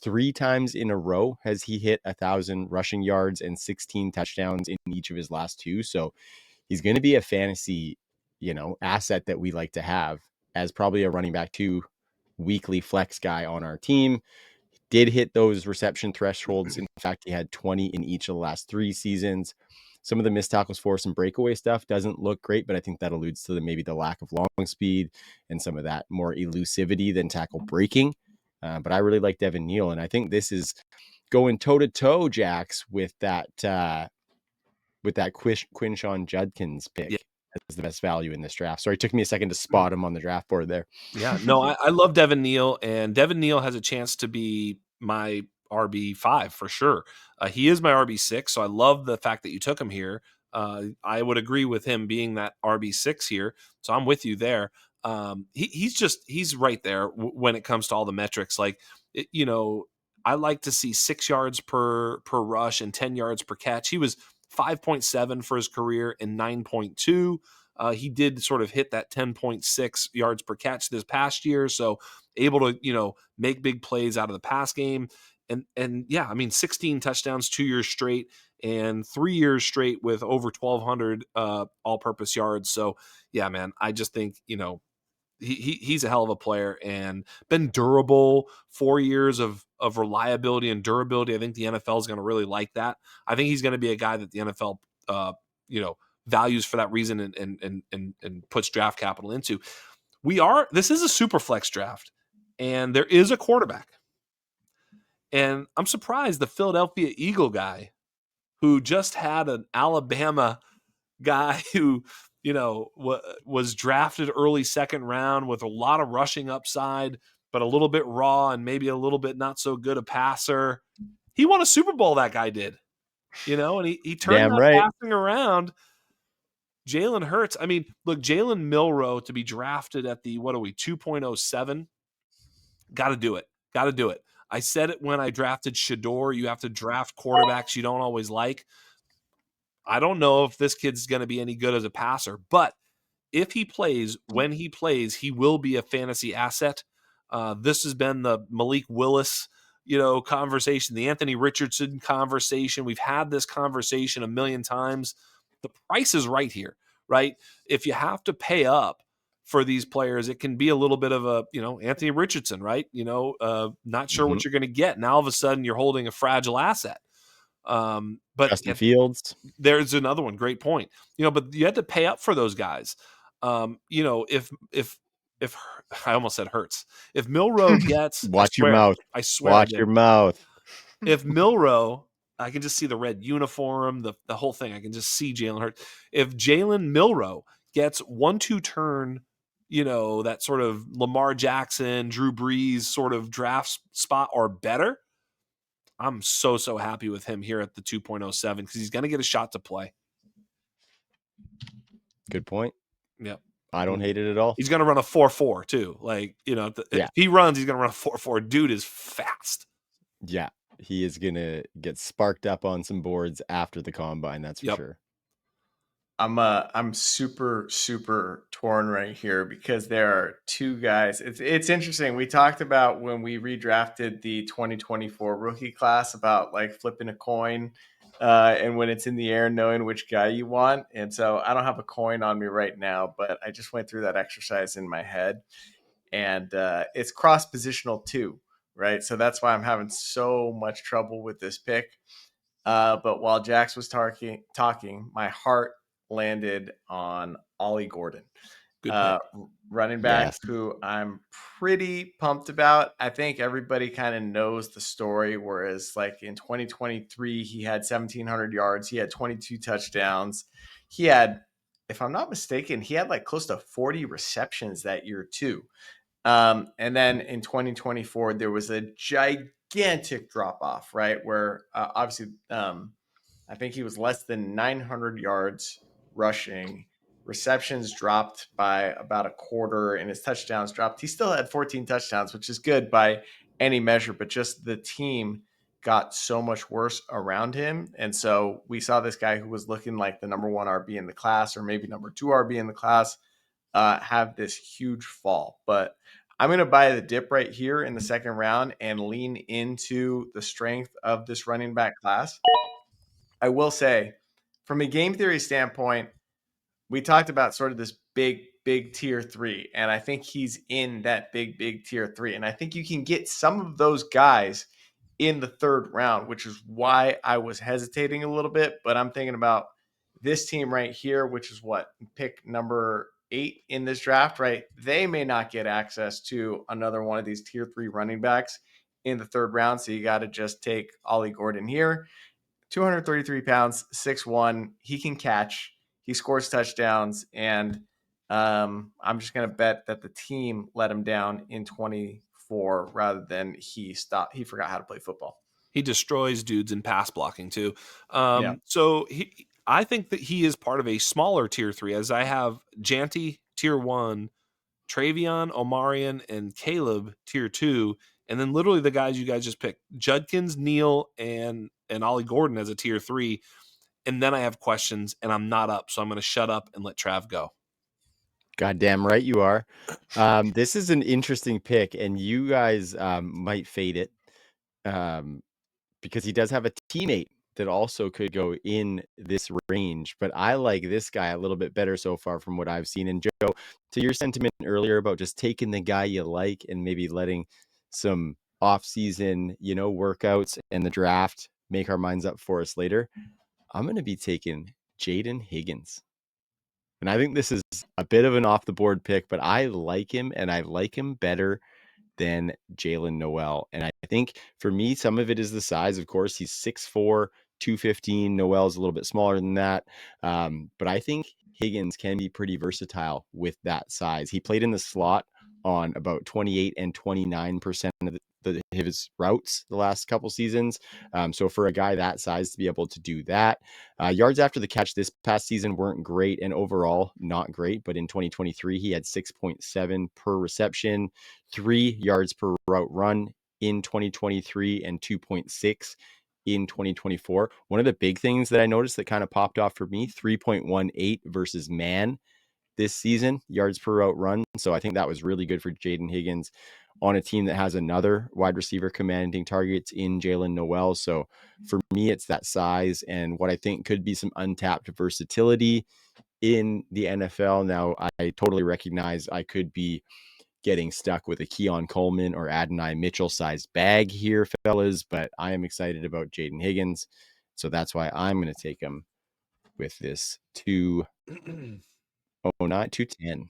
3 times in a row has he hit 1,000 rushing yards and 16 touchdowns in each of his last 2. So he's going to be a fantasy, asset that we like to have as probably a running back 2 weekly flex guy on our team. Did hit those reception thresholds. In fact, he had 20 in each of the last 3 seasons. Some of the missed tackles for some breakaway stuff doesn't look great, but I think that alludes to maybe the lack of long speed and some of that more elusivity than tackle breaking. But I really like Devin Neal, and I think this is going toe to toe, Jax, with that Quinshon Judkins Yeah. pick as the best value in this draft. Sorry, it took me a second to spot him on the draft board there. Yeah. No, I love Devin Neal, and Devin Neal has a chance to be my RB5 for sure. He is my RB6, so I love the fact that you took him here. I would agree with him being that RB6 here, so I'm with you there. He's right there when it comes to all the metrics. Like, I like to see 6 yards per rush and 10 yards per catch. He was 5.7 for his career and 9.2. He did sort of hit that 10.6 yards per catch this past year, so able to make big plays out of the pass game. And yeah, I mean, 16 touchdowns 2 years straight and 3 years straight with over 1,200 all-purpose yards. So yeah, man, I just think he's a hell of a player and been durable. 4 years of reliability and durability. I think the NFL is going to really like that. I think he's going to be a guy that the NFL, values for that reason and puts draft capital into. This is a super flex draft, and there is a quarterback. And I'm surprised the Philadelphia Eagle guy, who just had an Alabama guy who was drafted early second round with a lot of rushing upside, but a little bit raw and maybe a little bit not so good a passer. He won a Super Bowl, that guy did, and he turned Damn that right. passing around. Jalen Hurts. I mean, look, Jalen Milroe to be drafted at the 2.07. Got to do it. Got to do it. I said it when I drafted Shador. You have to draft quarterbacks you don't always like. I don't know if this kid's going to be any good as a passer, but if he plays, when he plays, he will be a fantasy asset. This has been the Malik Willis, conversation, the Anthony Richardson conversation. We've had this conversation a million times. The price is right here, right? If you have to pay up for these players, it can be a little bit of a, Anthony Richardson, right? Not sure what you're going to get. Now, all of a sudden, you're holding a fragile asset. But Justin Fields. There's another one. Great point. But you had to pay up for those guys. If I almost said Hurts, if Milroe gets, Watch your mouth. I swear, Watch your mouth. If Milroe, I can just see the red uniform, the whole thing. I can just see Jalen Hurts. If Jalen Milroe gets 1-2 turn, that sort of Lamar Jackson, Drew Brees sort of draft spot or better, I'm so happy with him here at the 2.07 because he's going to get a shot to play. Good point. Yep. I don't hate it at all. He's going to run a 4.4 too. Like, if he runs, he's going to run a 4.4. Dude is fast. Yeah. He is going to get sparked up on some boards after the combine. That's for sure. I'm super torn right here because there are two guys. It's interesting. We talked about when we redrafted the 2024 rookie class about like flipping a coin and when it's in the air, knowing which guy you want. And so I don't have a coin on me right now, but I just went through that exercise in my head, and it's cross positional too, right? So that's why I'm having so much trouble with this pick. But while Jax was talking, my heart landed on Ollie Gordon, running back, who I'm pretty pumped about. I think everybody kind of knows the story, whereas like in 2023, he had 1,700 yards. He had 22 touchdowns. He had, if I'm not mistaken, he had like close to 40 receptions that year too. And then in 2024, there was a gigantic drop off, right? Where obviously, I think he was less than 900 yards rushing. Receptions dropped by about a quarter, and his touchdowns dropped. He still had 14 touchdowns, which is good by any measure, but just the team got so much worse around him. And so we saw this guy who was looking like the number 1 RB in the class, or maybe number 2 RB in the class, have this huge fall. But I'm going to buy the dip right here in the second round and lean into the strength of this running back class. I will say, from a game theory standpoint, we talked about sort of this big tier 3, and I think he's in that big tier 3. And I think you can get some of those guys in the third round, which is why I was hesitating a little bit. But I'm thinking about this team right here, which is what, pick number 8 in this draft, right? They may not get access to another one of these tier 3 running backs in the third round. So you got to just take Ollie Gordon here. 233 pounds, 6'1". He can catch. He scores touchdowns. And I'm just going to bet that the team let him down in 24 rather than he forgot how to play football. He destroys dudes in pass blocking too. Yeah. So I think that he is part of a smaller tier 3, as I have Janty tier 1, Travion, Omarion, and Caleb tier 2, and then literally the guys you guys just picked, Judkins, Neal, and Ollie Gordon as a tier 3. And then I have questions, and I'm not up, so I'm going to shut up and let Trav go. Goddamn right you are. This is an interesting pick, and you guys might fade it because he does have a teammate that also could go in this range. But I like this guy a little bit better so far from what I've seen. And Joe, to your sentiment earlier about just taking the guy you like and maybe letting some off-season, workouts and the draft make our minds up for us later, I'm going to be taking Jaden Higgins. And I think this is a bit of an off-the-board pick, but I like him, and I like him better than Jalen Noel. And I think for me, some of it is the size. Of course, he's 6'4", 215. Noel's a little bit smaller than that. But I think Higgins can be pretty versatile with that size. He played in the slot on about 28 and 29% of his routes the last couple seasons. So for a guy that size to be able to do that, yards after the catch this past season weren't great, and overall not great. But in 2023, he had 6.7 per reception, 3 yards per route run in 2023, and 2.6 in 2024. One of the big things that I noticed that kind of popped off for me, 3.18 versus man this season, yards per route run. So I think that was really good for Jaden Higgins on a team that has another wide receiver commanding targets in Jalen Noel. So for me, it's that size and what I think could be some untapped versatility in the NFL. Now, I totally recognize I could be getting stuck with a Keon Coleman or Adonai Mitchell sized bag here, fellas, but I am excited about Jaden Higgins. So that's why I'm going to take him with this 209, 210,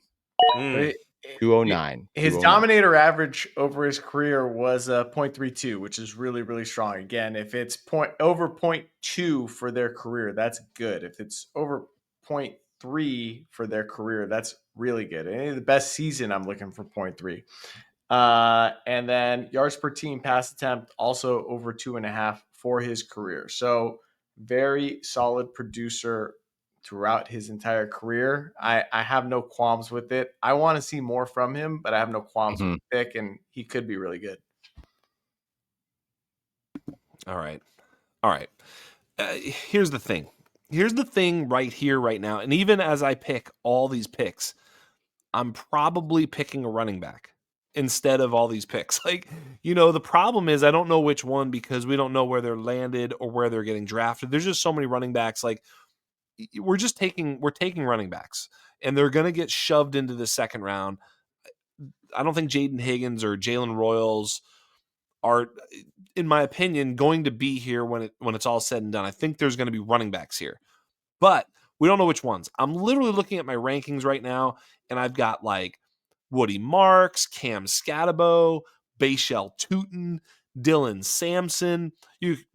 But 209, his 209. dominator average over his career was 0.32, which is really, really strong. Again, if it's over 0.2 for their career, that's good. If it's over 0.3 for their career, that's really good. And the best season, I'm looking for 0.3. And then yards per team pass attempt, also over 2.5 for his career. So very solid producer throughout his entire career. I have no qualms with it. I want to see more from him, but I have no qualms with the pick, and he could be really good. All right. Here's the thing. Here's the thing right here, right now. And even as I pick all these picks, I'm probably picking a running back instead of all these picks. Like, the problem is I don't know which one because we don't know where they're landed or where they're getting drafted. There's just so many running backs. Like, we're taking running backs, and they're going to get shoved into the second round. I don't think Jaden Higgins or Jalen Royals are, in my opinion, going to be here when it's all said and done. I think there's going to be running backs here, but we don't know which ones. I'm literally looking at my rankings right now, and I've got like Woody Marks, Cam Scatabo, Bayshell Tootin, Dylan Sampson,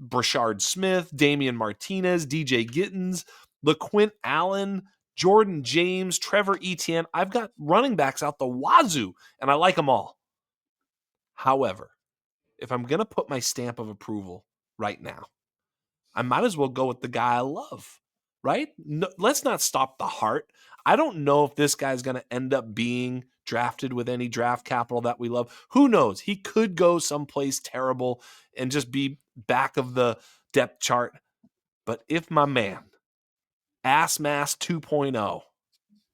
Brashard Smith, Damian Martinez, DJ Gittins, LaQuint Allen, Jordan James, Trevor Etienne. I've got running backs out the wazoo, and I like them all. However, if I'm going to put my stamp of approval right now, I might as well go with the guy I love, right? No, let's not stop the heart. I don't know if this guy's going to end up being drafted with any draft capital that we love. Who knows? He could go someplace terrible and just be back of the depth chart. But if my man, Ass Mass 2.0,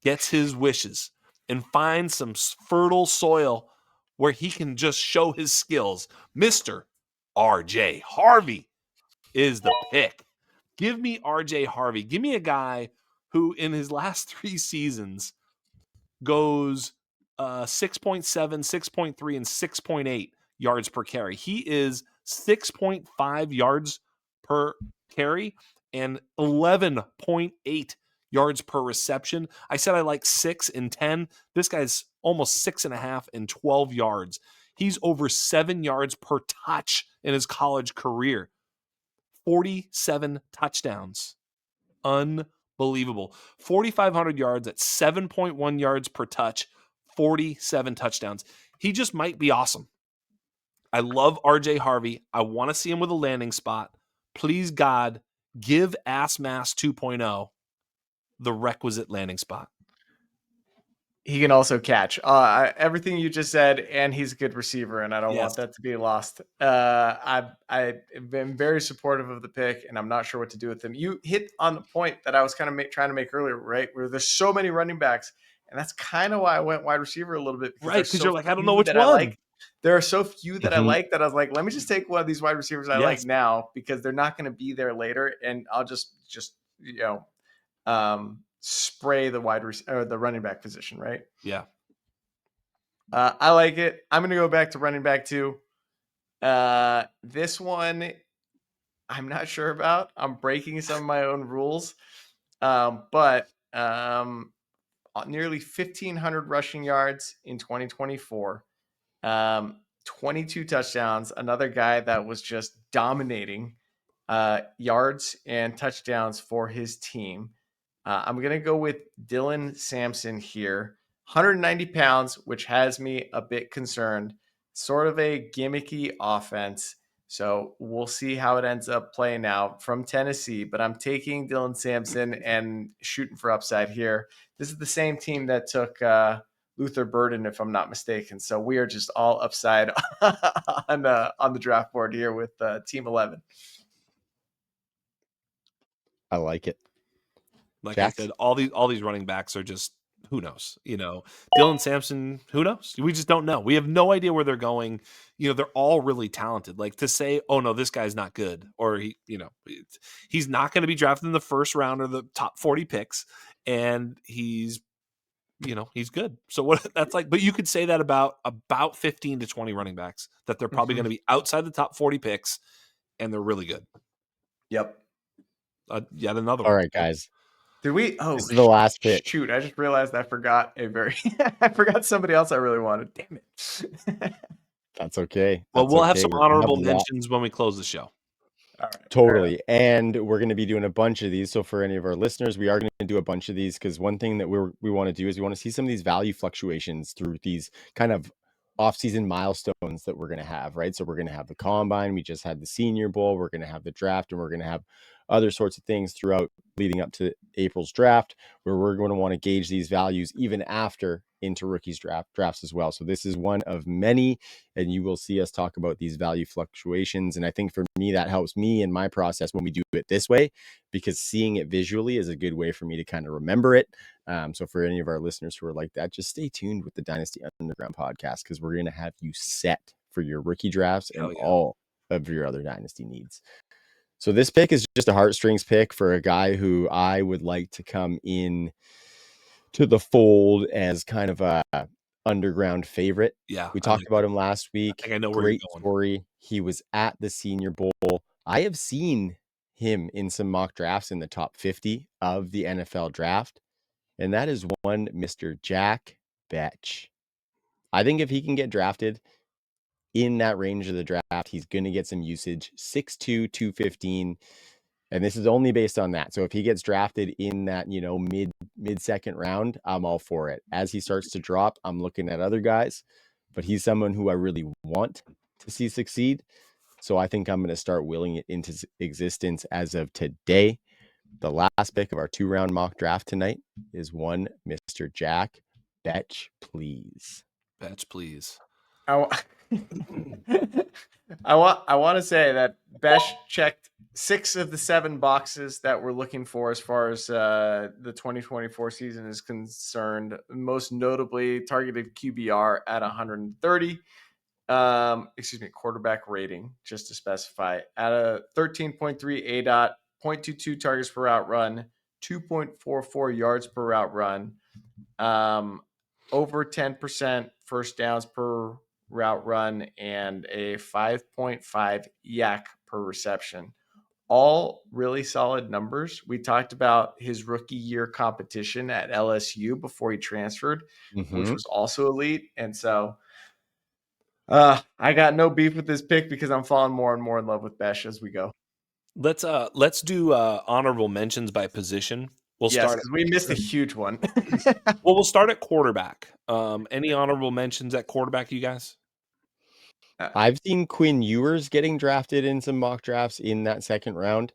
gets his wishes and finds some fertile soil where he can just show his skills, Mr. RJ Harvey is the pick. Give me RJ Harvey. Give me a guy who in his last 3 seasons goes 6.7, 6.3, and 6.8 yards per carry. He is 6.5 yards per carry and 11.8 yards per reception. I said I like 6 and 10. This guy's almost 6.5 and 12 yards. He's over 7 yards per touch in his college career. 47 touchdowns. Unbelievable. 4,500 yards at 7.1 yards per touch, 47 touchdowns. He just might be awesome. I love RJ Harvey. I want to see him with a landing spot. Please, God, give Ass Mass 2.0 the requisite landing spot. He can also catch. Everything you just said, and he's a good receiver, and I don't want that to be lost. I've been very supportive of the pick, and I'm not sure what to do with him. You hit on the point that I was kind of trying to make earlier, right? Where there's so many running backs, and that's kind of why I went wide receiver a little bit, because Right, there's because so you're like, I don't know few which that I one. like. There are so few that I Mhm. like that I was like, let me just take one of these wide receivers I like Yes. now, because they're not going to be there later, and I'll just spray the or the running back position, right? Yeah. I like it. I'm going to go back to running back too. This one, I'm not sure about. I'm breaking some of my own rules. But nearly 1,500 rushing yards in 2024, 22 touchdowns. Another guy that was just dominating yards and touchdowns for his team. I'm going to go with Dylan Sampson here. 190 pounds, which has me a bit concerned. Sort of a gimmicky offense. So we'll see how it ends up playing out from Tennessee. But I'm taking Dylan Sampson and shooting for upside here. This is the same team that took Luther Burden, if I'm not mistaken. So we are just all upside on the draft board here with Team 11. I like it. Like I Jax? said, all these running backs are just, who knows? Dylan Sampson, who knows? We just don't know. We have no idea where they're going. They're all really talented. Like, to say, oh no, this guy's not good, or he's not going to be drafted in the first round or the top 40 picks, and he's good. So what that's like, but you could say that about 15 to 20 running backs, that they're probably going to be outside the top 40 picks, and they're really good. Yep. Yet another All one. right, guys. Did we? Oh, This is the last pick. shoot! I just realized I forgot I forgot somebody else I really wanted. Damn it! That's okay. Well, That's we'll have okay. some We're gonna have honorable a lot. mentions when we close the show. All right. Totally. And we're going to be doing a bunch of these. So for any of our listeners, we are going to do a bunch of these, because one thing that we want to do is we want to see some of these value fluctuations through these kind of off-season milestones that we're going to have, right? So we're going to have the combine. We just had the Senior Bowl. We're going to have the draft, and we're going to have other sorts of things throughout leading up to April's draft, where we're going to want to gauge these values even after into rookies drafts as well. So this is one of many, and you will see us talk about these value fluctuations. And I think for me, that helps me in my process when we do it this way, because seeing it visually is a good way for me to kind of remember it. So for any of our listeners who are like that, just stay tuned with the Dynasty Underground podcast, because we're going to have you set for your rookie drafts and all of your other Dynasty needs. So this pick is just a heartstrings pick for a guy who I would like to come in to the fold as kind of a underground favorite. Yeah, We I talked like about that. him last week. I think I know where you're Great going. story. He was at the Senior Bowl. I have seen him in some mock drafts in the top 50 of the NFL draft, and that is one Mr. Jack Betch. I think if he can get drafted in that range of the draft, he's going to get some usage. 6'2", 215. And this is only based on that. So if he gets drafted in that, mid second round, I'm all for it. As he starts to drop, I'm looking at other guys, but he's someone who I really want to see succeed. So I think I'm going to start willing it into existence as of today. The last pick of our 2-round mock draft tonight is one Mr. Jack Betch, please. Betch, please. I want to say that Besh checked 6 of the 7 boxes that we're looking for as far as the 2024 season is concerned. Most notably, targeted QBR at 130. Quarterback rating, just to specify, at a 13.3 ADOT, 0.22 targets per route run, 2.44 yards per route run, over 10% first downs per route run, and a 5.5 yak per reception. All really solid numbers. We talked about his rookie year competition at LSU before he transferred, which was also elite. And so I got no beef with this pick, because I'm falling more and more in love with Besh as we go. Let's do honorable mentions by position. We'll Yes, start. because we missed a huge one. Well, we'll start at quarterback. Any honorable mentions at quarterback, you guys? I've seen Quinn Ewers getting drafted in some mock drafts in that second round.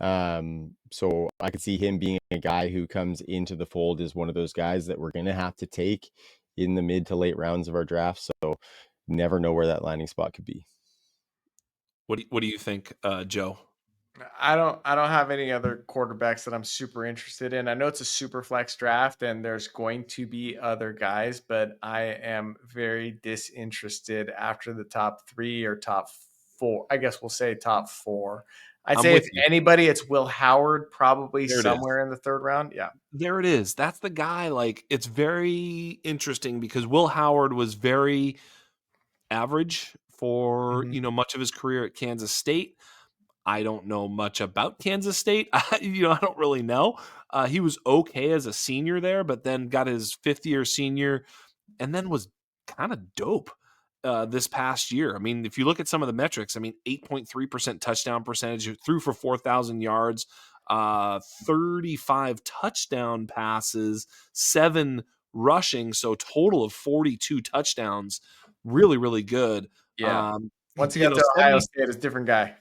So I could see him being a guy who comes into the fold as one of those guys that we're going to have to take in the mid to late rounds of our draft. So never know where that landing spot could be. What do you think, Joe? I don't have any other quarterbacks that I'm super interested in. I know it's a super flex draft and there's going to be other guys, but I am very disinterested after the top 3 or top 4. I guess we'll say top 4. I'd I'm say if with you. anybody, it's Will Howard, probably There it is. somewhere in the 3rd round. Yeah. There it is. That's the guy. Like, it's very interesting because Will Howard was very average for, Mhm. much of his career at Kansas State. I don't know much about Kansas State. I don't really know. He was okay as a senior there, but then got his 5th-year senior and then was kind of dope this past year. I mean, if you look at some of the metrics, 8.3% touchdown percentage, threw for 4,000 yards, 35 touchdown passes, 7 rushing, so total of 42 touchdowns. Really, really good. Yeah. Once he got to Ohio 70 State, it's a different guy.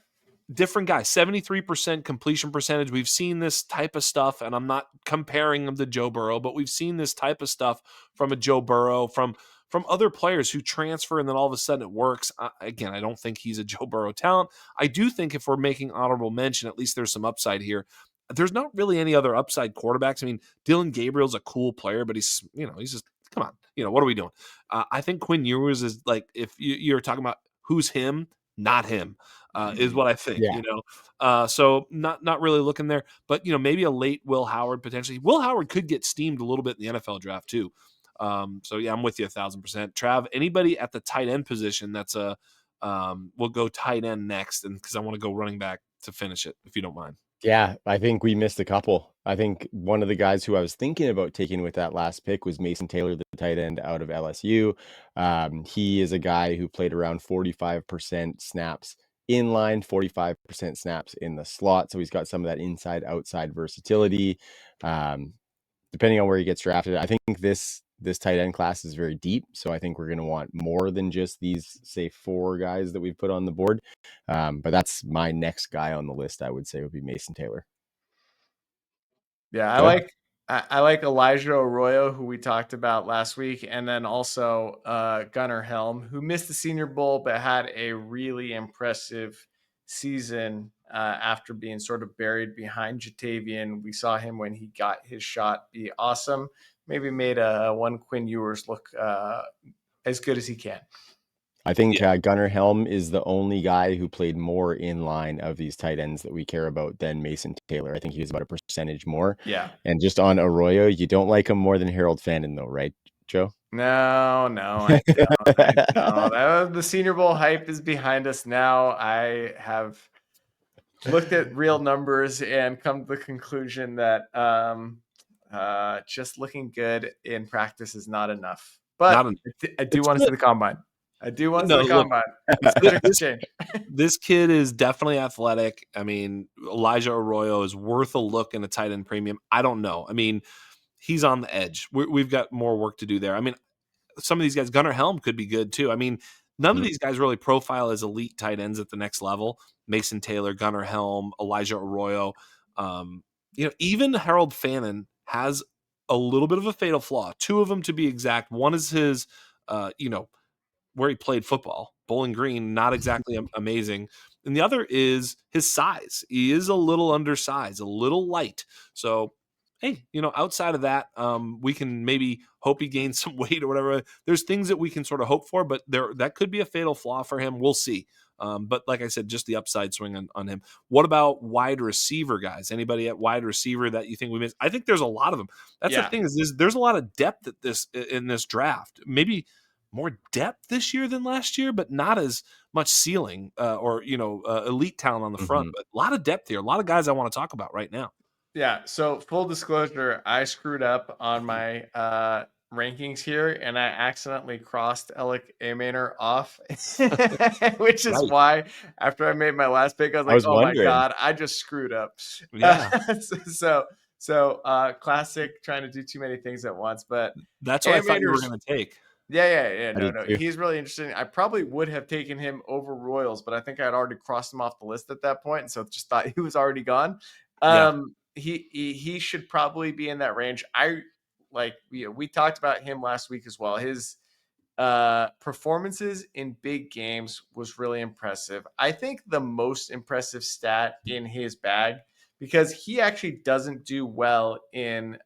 different guy, 73% completion percentage. We've seen this type of stuff, and I'm not comparing him to Joe Burrow, but we've seen this type of stuff from a Joe Burrow, from other players who transfer and then all of a sudden it works. Again, I don't think he's a Joe Burrow talent. I do think if we're making honorable mention, at least there's some upside here. There's not really any other upside quarterbacks. Dylan Gabriel's a cool player, but he's just, come on, what are we doing? I think Quinn Ewers is like, if you're talking about who's him, not him. Is what I think, Yeah. So not really looking there, but maybe a late Will Howard potentially. Will Howard could get steamed a little bit in the NFL draft too. So yeah, I'm with you 1,000%. Trav, anybody at the tight end position that's we'll go tight end next, and because I want to go running back to finish it, if you don't mind. Yeah, I think we missed a couple. I think one of the guys who I was thinking about taking with that last pick was Mason Taylor, the tight end out of LSU. He is a guy who played around 45% snaps in line, 45% snaps in the slot. So he's got some of that inside outside versatility. Depending on where he gets drafted, I think this tight end class is very deep. So I think we're going to want more than just these, say, 4 guys that we've put on the board. But that's my next guy on the list, I would say, would be Mason Taylor. Yeah, Joe? I like Elijah Arroyo, who we talked about last week, and then also Gunnar Helm, who missed the Senior Bowl but had a really impressive season after being sort of buried behind Jatavian. We saw him when he got his shot be awesome. Maybe made a one Quinn Ewers look as good as he can. I think Gunnar Helm is the only guy who played more in line of these tight ends that we care about than Mason Taylor. I think he was about a percentage more. Yeah. And just on Arroyo, you don't like him more than Harold Fannin, though, right, Joe? No, I don't. The Senior Bowl hype is behind us now. I have looked at real numbers and come to the conclusion that just looking good in practice is not enough. But I do want to see the combine. I do want to see the combine. Subject to change. This kid is definitely athletic. Elijah Arroyo is worth a look in a tight end premium. I don't know. He's on the edge. We've got more work to do there. Some of these guys, Gunnar Helm could be good too. None of these guys really profile as elite tight ends at the next level. Mason Taylor, Gunnar Helm, Elijah Arroyo. Even Harold Fannin has a little bit of a fatal flaw. 2 of them to be exact. One is his, where he played football. Bowling Green, not exactly amazing. And the other is his size. He is a little undersized, a little light. So, hey, outside of that, we can maybe hope he gains some weight or whatever. There's things that we can sort of hope for, but that could be a fatal flaw for him. We'll see. But like I said, just the upside swing on him. What about wide receiver guys? Anybody at wide receiver that you think we missed? I think there's a lot of them. That's the thing is there's a lot of depth in this draft. Maybe more depth this year than last year, but not as much ceiling or elite talent on the front. But a lot of depth here. A lot of guys I want to talk about right now. Yeah. So full disclosure, I screwed up on my rankings here, and I accidentally crossed Alec Amainer off, which is why after I made my last pick, I was like, my God, I just screwed up. Yeah. So classic trying to do too many things at once, but that's what I thought you were going to take. Yeah. I did No. too. He's really interesting. I probably would have taken him over Royals, but I think I had already crossed him off the list at that point, and so just thought he was already gone. Yeah, He should probably be in that range. We talked about him last week as well. His performances in big games was really impressive. I think the most impressive stat in his bag, because he actually doesn't do well in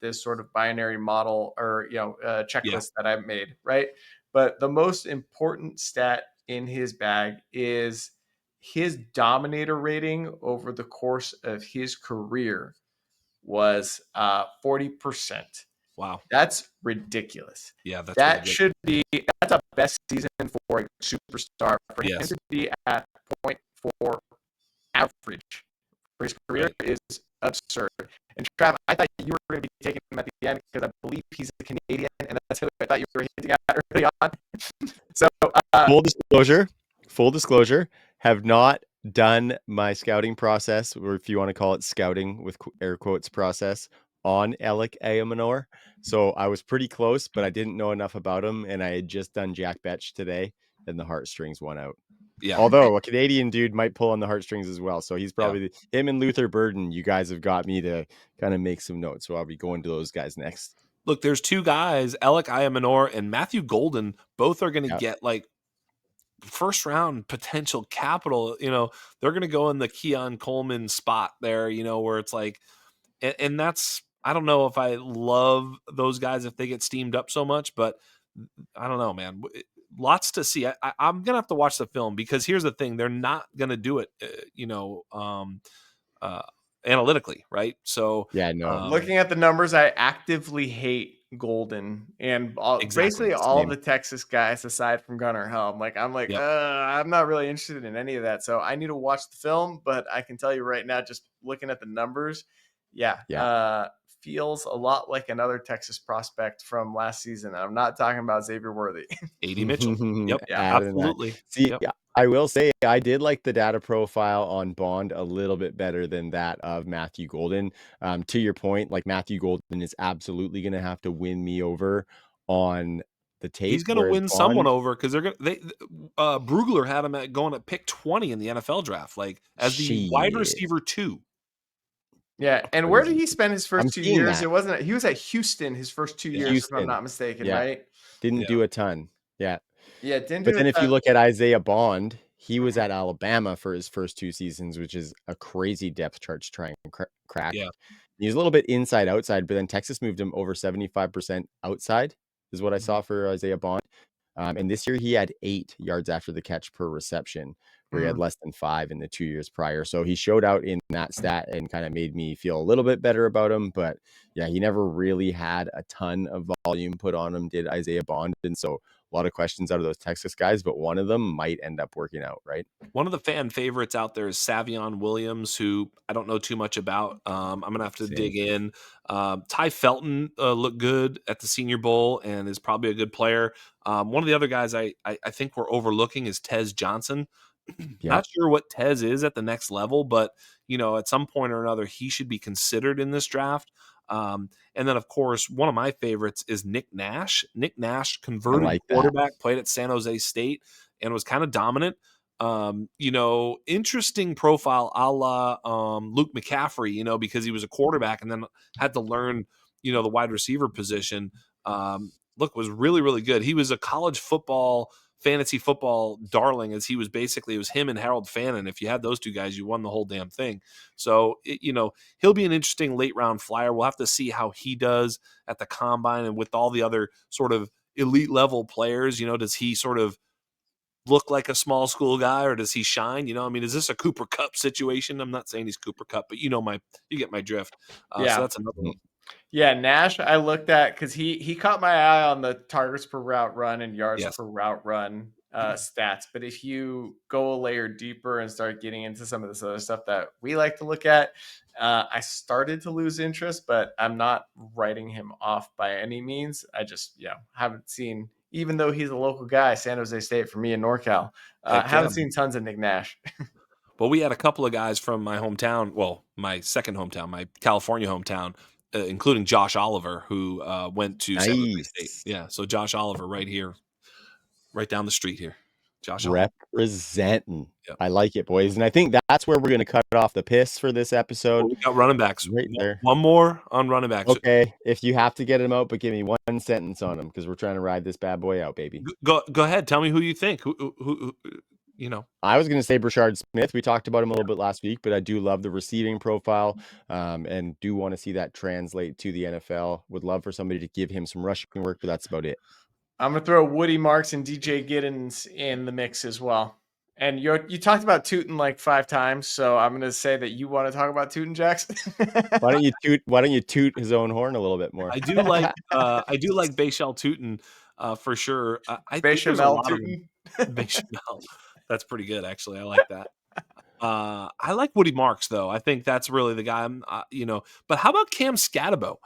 this sort of binary model or yeah, checklist that I've made, right? But the most important stat in his bag is his dominator rating over the course of his career was 40%. wow, That's ridiculous. yeah, that's really That good. should be that's a best season for a superstar. For him Yes, to be at point 0.4 average for his career right. is absurd. And Trav, I thought you were going to be taking him at the end because I believe he's a Canadian, and that's who I thought you were hinting at early on. So, Full disclosure, have not done my scouting process, or if you want to call it scouting with air quotes process, on Alec Ayamanor. So I was pretty close, but I didn't know enough about him, and I had just done Jack Betch today, and the heartstrings won out. Yeah, Although a Canadian dude might pull on the heartstrings as well. So he's yeah. probably him and Luther Burden. You guys have got me to kind of make some notes. So I'll be going to those guys next. Look, there's two guys, Alec Ayamanor and Matthew Golden. Both are going to Yeah. get like first round potential capital. They're going to go in the Keon Coleman spot there. Where it's like, and that's, I don't know if I love those guys if they get steamed up so much, but I don't know, man. Lots to see. I'm gonna have to watch the film because here's the thing: they're not gonna do it, uh, analytically, right? So, Yeah, no. looking at the numbers, I actively hate Golden and exactly. basically all Same. the Texas guys aside from Gunnar Helm. Yep. I'm not really interested in any of that. So I need to watch the film, but I can tell you right now, just looking at the numbers, Yeah. feels a lot like another Texas prospect from last season. I'm not talking about Xavier Worthy. AD Mitchell. Yep. Yeah. Adding that. Absolutely. See, Yep. yeah, I will say I did like the data profile on Bond a little bit better than that of Matthew Golden. To your point, like Matthew Golden is absolutely going to have to win me over on the He's tape, gonna whereas win someone Bond, over because Brugler had him going at pick 20 in the NFL draft, like as the wide she receiver 2. Yeah, and where did crazy. he spend his I'm first 2 seeing years? that. It wasn't he was at Houston his first 2 years, if I'm Houston. not mistaken, Yeah. right? Didn't Yeah. do a ton. Yeah. Yeah, didn't But do then if a you look at Isaiah Bond, he was ton. at Alabama for his first 2 seasons, which is a crazy depth chart to try and crack. Yeah. He's a little bit inside outside, but then Texas moved him over 75% outside is what I Mhm. saw for Isaiah Bond. And this year he had 8 yards after the catch per reception, where he had Mm. less than 5 in the 2 years prior. So he showed out in that stat and kind of made me feel a little bit better about him. But yeah, he never really had a ton of volume put on him, did Isaiah Bond. And so a lot of questions out of those Texas guys, but one of them might end up working out, right? One of the fan favorites out there is Savion Williams, who I don't know too much about. I'm gonna have to Same. dig in. Ty Felton looked good at the Senior Bowl and is probably a good player. One of the other guys I think we're overlooking is Tez Johnson. Yeah, Not sure what Tez is at the next level, but at some point or another, he should be considered in this draft. And then, of course, one of my favorites is Nick Nash. Nick Nash, I converted like that. quarterback, played at San Jose State and was kind of dominant. Interesting profile a la Luke McCaffrey, because he was a quarterback and then had to learn, the wide receiver position. Look, was really, really good. He was a college football, fantasy football darling, as it was him and Harold Fannin. If you had those two guys, you won the whole damn thing. So, he'll be an interesting late round flyer. We'll have to see how he does at the combine and with all the other sort of elite level players. Does he sort of look like a small school guy or does he shine? Is this a Cooper Cup situation? I'm not saying he's Cooper Cup, but you get my drift. So Yeah. that's another Mhm. one. Yeah, Nash, I looked at because he caught my eye on the targets per route run and yards Yes. per route run stats. But if you go a layer deeper and start getting into some of this other stuff that we like to look at, I started to lose interest, but I'm not writing him off by any means. I just, haven't seen, even though he's a local guy, San Jose State for me in NorCal, Heck yeah. haven't seen tons of Nick Nash. But we had a couple of guys from my hometown, well, my second hometown, my California hometown, including Josh Oliver, who went to San Jose State. Nice. Yeah, so Josh Oliver right here, right down the street here. Josh Oliver. Representing. Yep. I like it, boys. And I think that's where we're going to cut off the piss for this Well, episode. we got running backs. Right there. One more on running backs. Okay, if you have to get him out, but give me one sentence on him because we're trying to ride this bad boy out, baby. Go ahead. Tell me who you think. Who you know? I was going to say Brashard Smith. We talked about him a little bit last week, but I do love the receiving profile and do want to see that translate to the NFL. Would love for somebody to give him some rushing work, but that's about it. I'm going to throw Woody Marks and DJ Giddens in the mix as well. And you talked about Tootin like 5 times, so I'm going to say that you want to talk about Tootin, Jax. Why don't you toot his own horn a little bit more? I do like Bayshell Tootin for sure. I think there's a lot of Bayshell. That's pretty good, actually. I like that. I like Woody Marks, though. I think that's really the guy. But how about Cam Scatabo?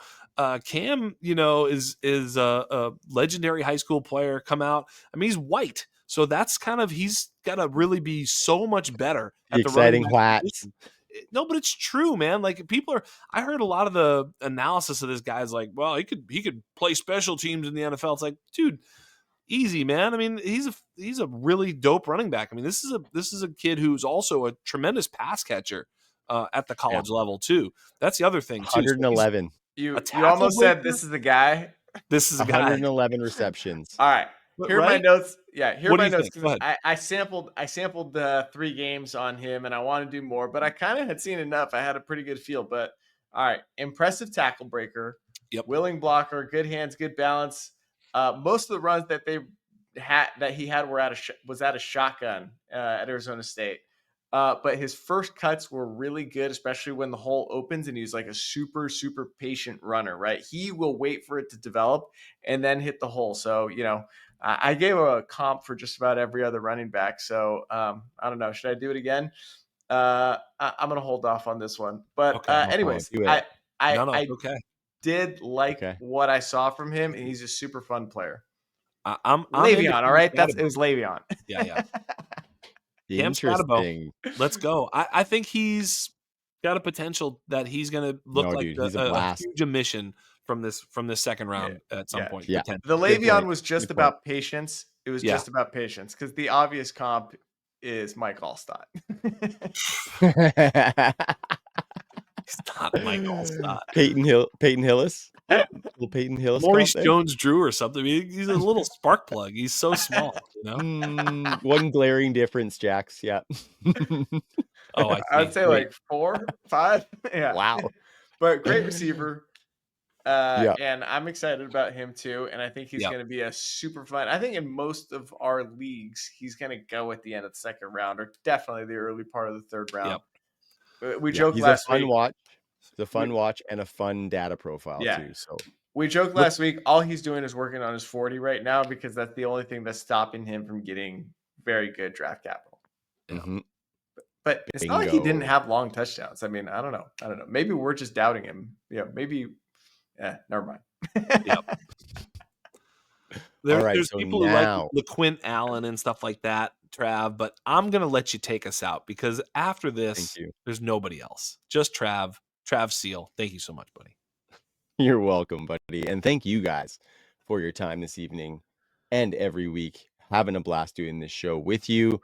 Cam, is a legendary high school player. Come out. I mean, he's white, so that's he's got to really be so much better at the exciting running back position. No, but it's true, man. Like I heard a lot of the analysis of this guy's like, well, he could play special teams in the NFL. It's like, dude, easy, man. I mean, he's a really dope running back. I mean, this is a kid who's also a tremendous pass catcher at the college level too. That's the other thing too. 111. You almost said this is the guy. This is the guy. 111 receptions. All right. Here are my notes. Yeah, here are my notes. I sampled the 3 games on him, and I want to do more, but I kind of had seen enough. I had a pretty good feel. But all right, impressive tackle breaker, willing blocker, good hands, good balance. Most of the runs that he had was at a shotgun at Arizona State. But his first cuts were really good, especially when the hole opens and he's like a super, super patient runner, right? He will wait for it to develop and then hit the hole. So, I gave a comp for just about every other running back. So I don't know. Should I do it again? I'm going to hold off on this one. But anyways, I did like what I saw from him, and he's a super fun player. I'm Le'Veon, all right? It was Le'Veon. Yeah. Cam Scatabo, let's go. I think he's got a potential that he's going to look like a huge emission from this second round at some point. Yeah. The Le'Veon was just about patience. It was just about patience because the obvious comp is Mike Allstott. He's not Mike Allstott. Peyton Hillis. Little Peyton Hillis. Maurice Jones-Drew or something. I mean, he's a little spark plug. He's so small, One glaring difference, Jax. Yeah. I'd say like 4, 5. Yeah. Wow. But great receiver. And I'm excited about him too. And I think he's going to be a super fun. I think in most of our leagues, he's going to go at the end of the second round or definitely the early part of the third round. We joked last week. It's a fun watch and a fun data profile too. So we joked last week. All he's doing is working on his 40 right now because that's the only thing that's stopping him from getting very good draft capital. Mm-hmm. But it's not like he didn't have long touchdowns. I mean, I don't know. Maybe we're just doubting him. Maybe. Never mind. There's people who like LaQuint Allen and stuff like that, Trav, but I'm going to let you take us out because after this, there's nobody else. Just Trav Seal. Thank you so much, buddy. You're welcome, buddy. And thank you guys for your time this evening and every week. Having a blast doing this show with you.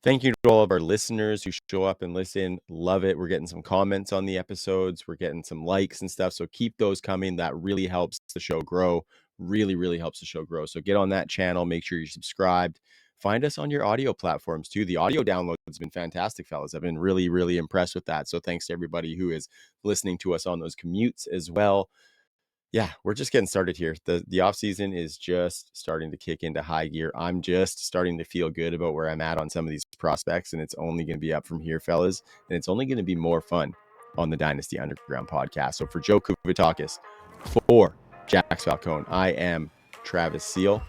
Thank you to all of our listeners who show up and listen. Love it. We're getting some comments on the episodes. We're getting some likes and stuff. So keep those coming. That really helps the show grow. Really, really helps the show grow. So get on that channel. Make sure you're subscribed. Find us on your audio platforms too. The audio download has been fantastic, fellas. I've been really, really impressed with that. So thanks to everybody who is listening to us on those commutes as well. Yeah, we're just getting started here. The off season is just starting to kick into high gear. I'm just starting to feel good about where I'm at on some of these prospects, and it's only going to be up from here, fellas. And it's only going to be more fun on the Dynasty Underground podcast. So for Joe Kuvitakis, for Jax Falcone, I am Travis Seal.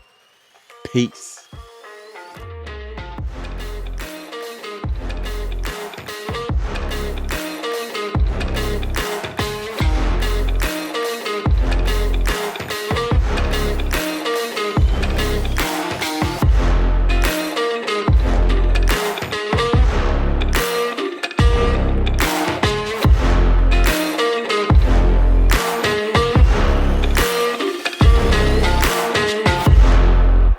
Peace.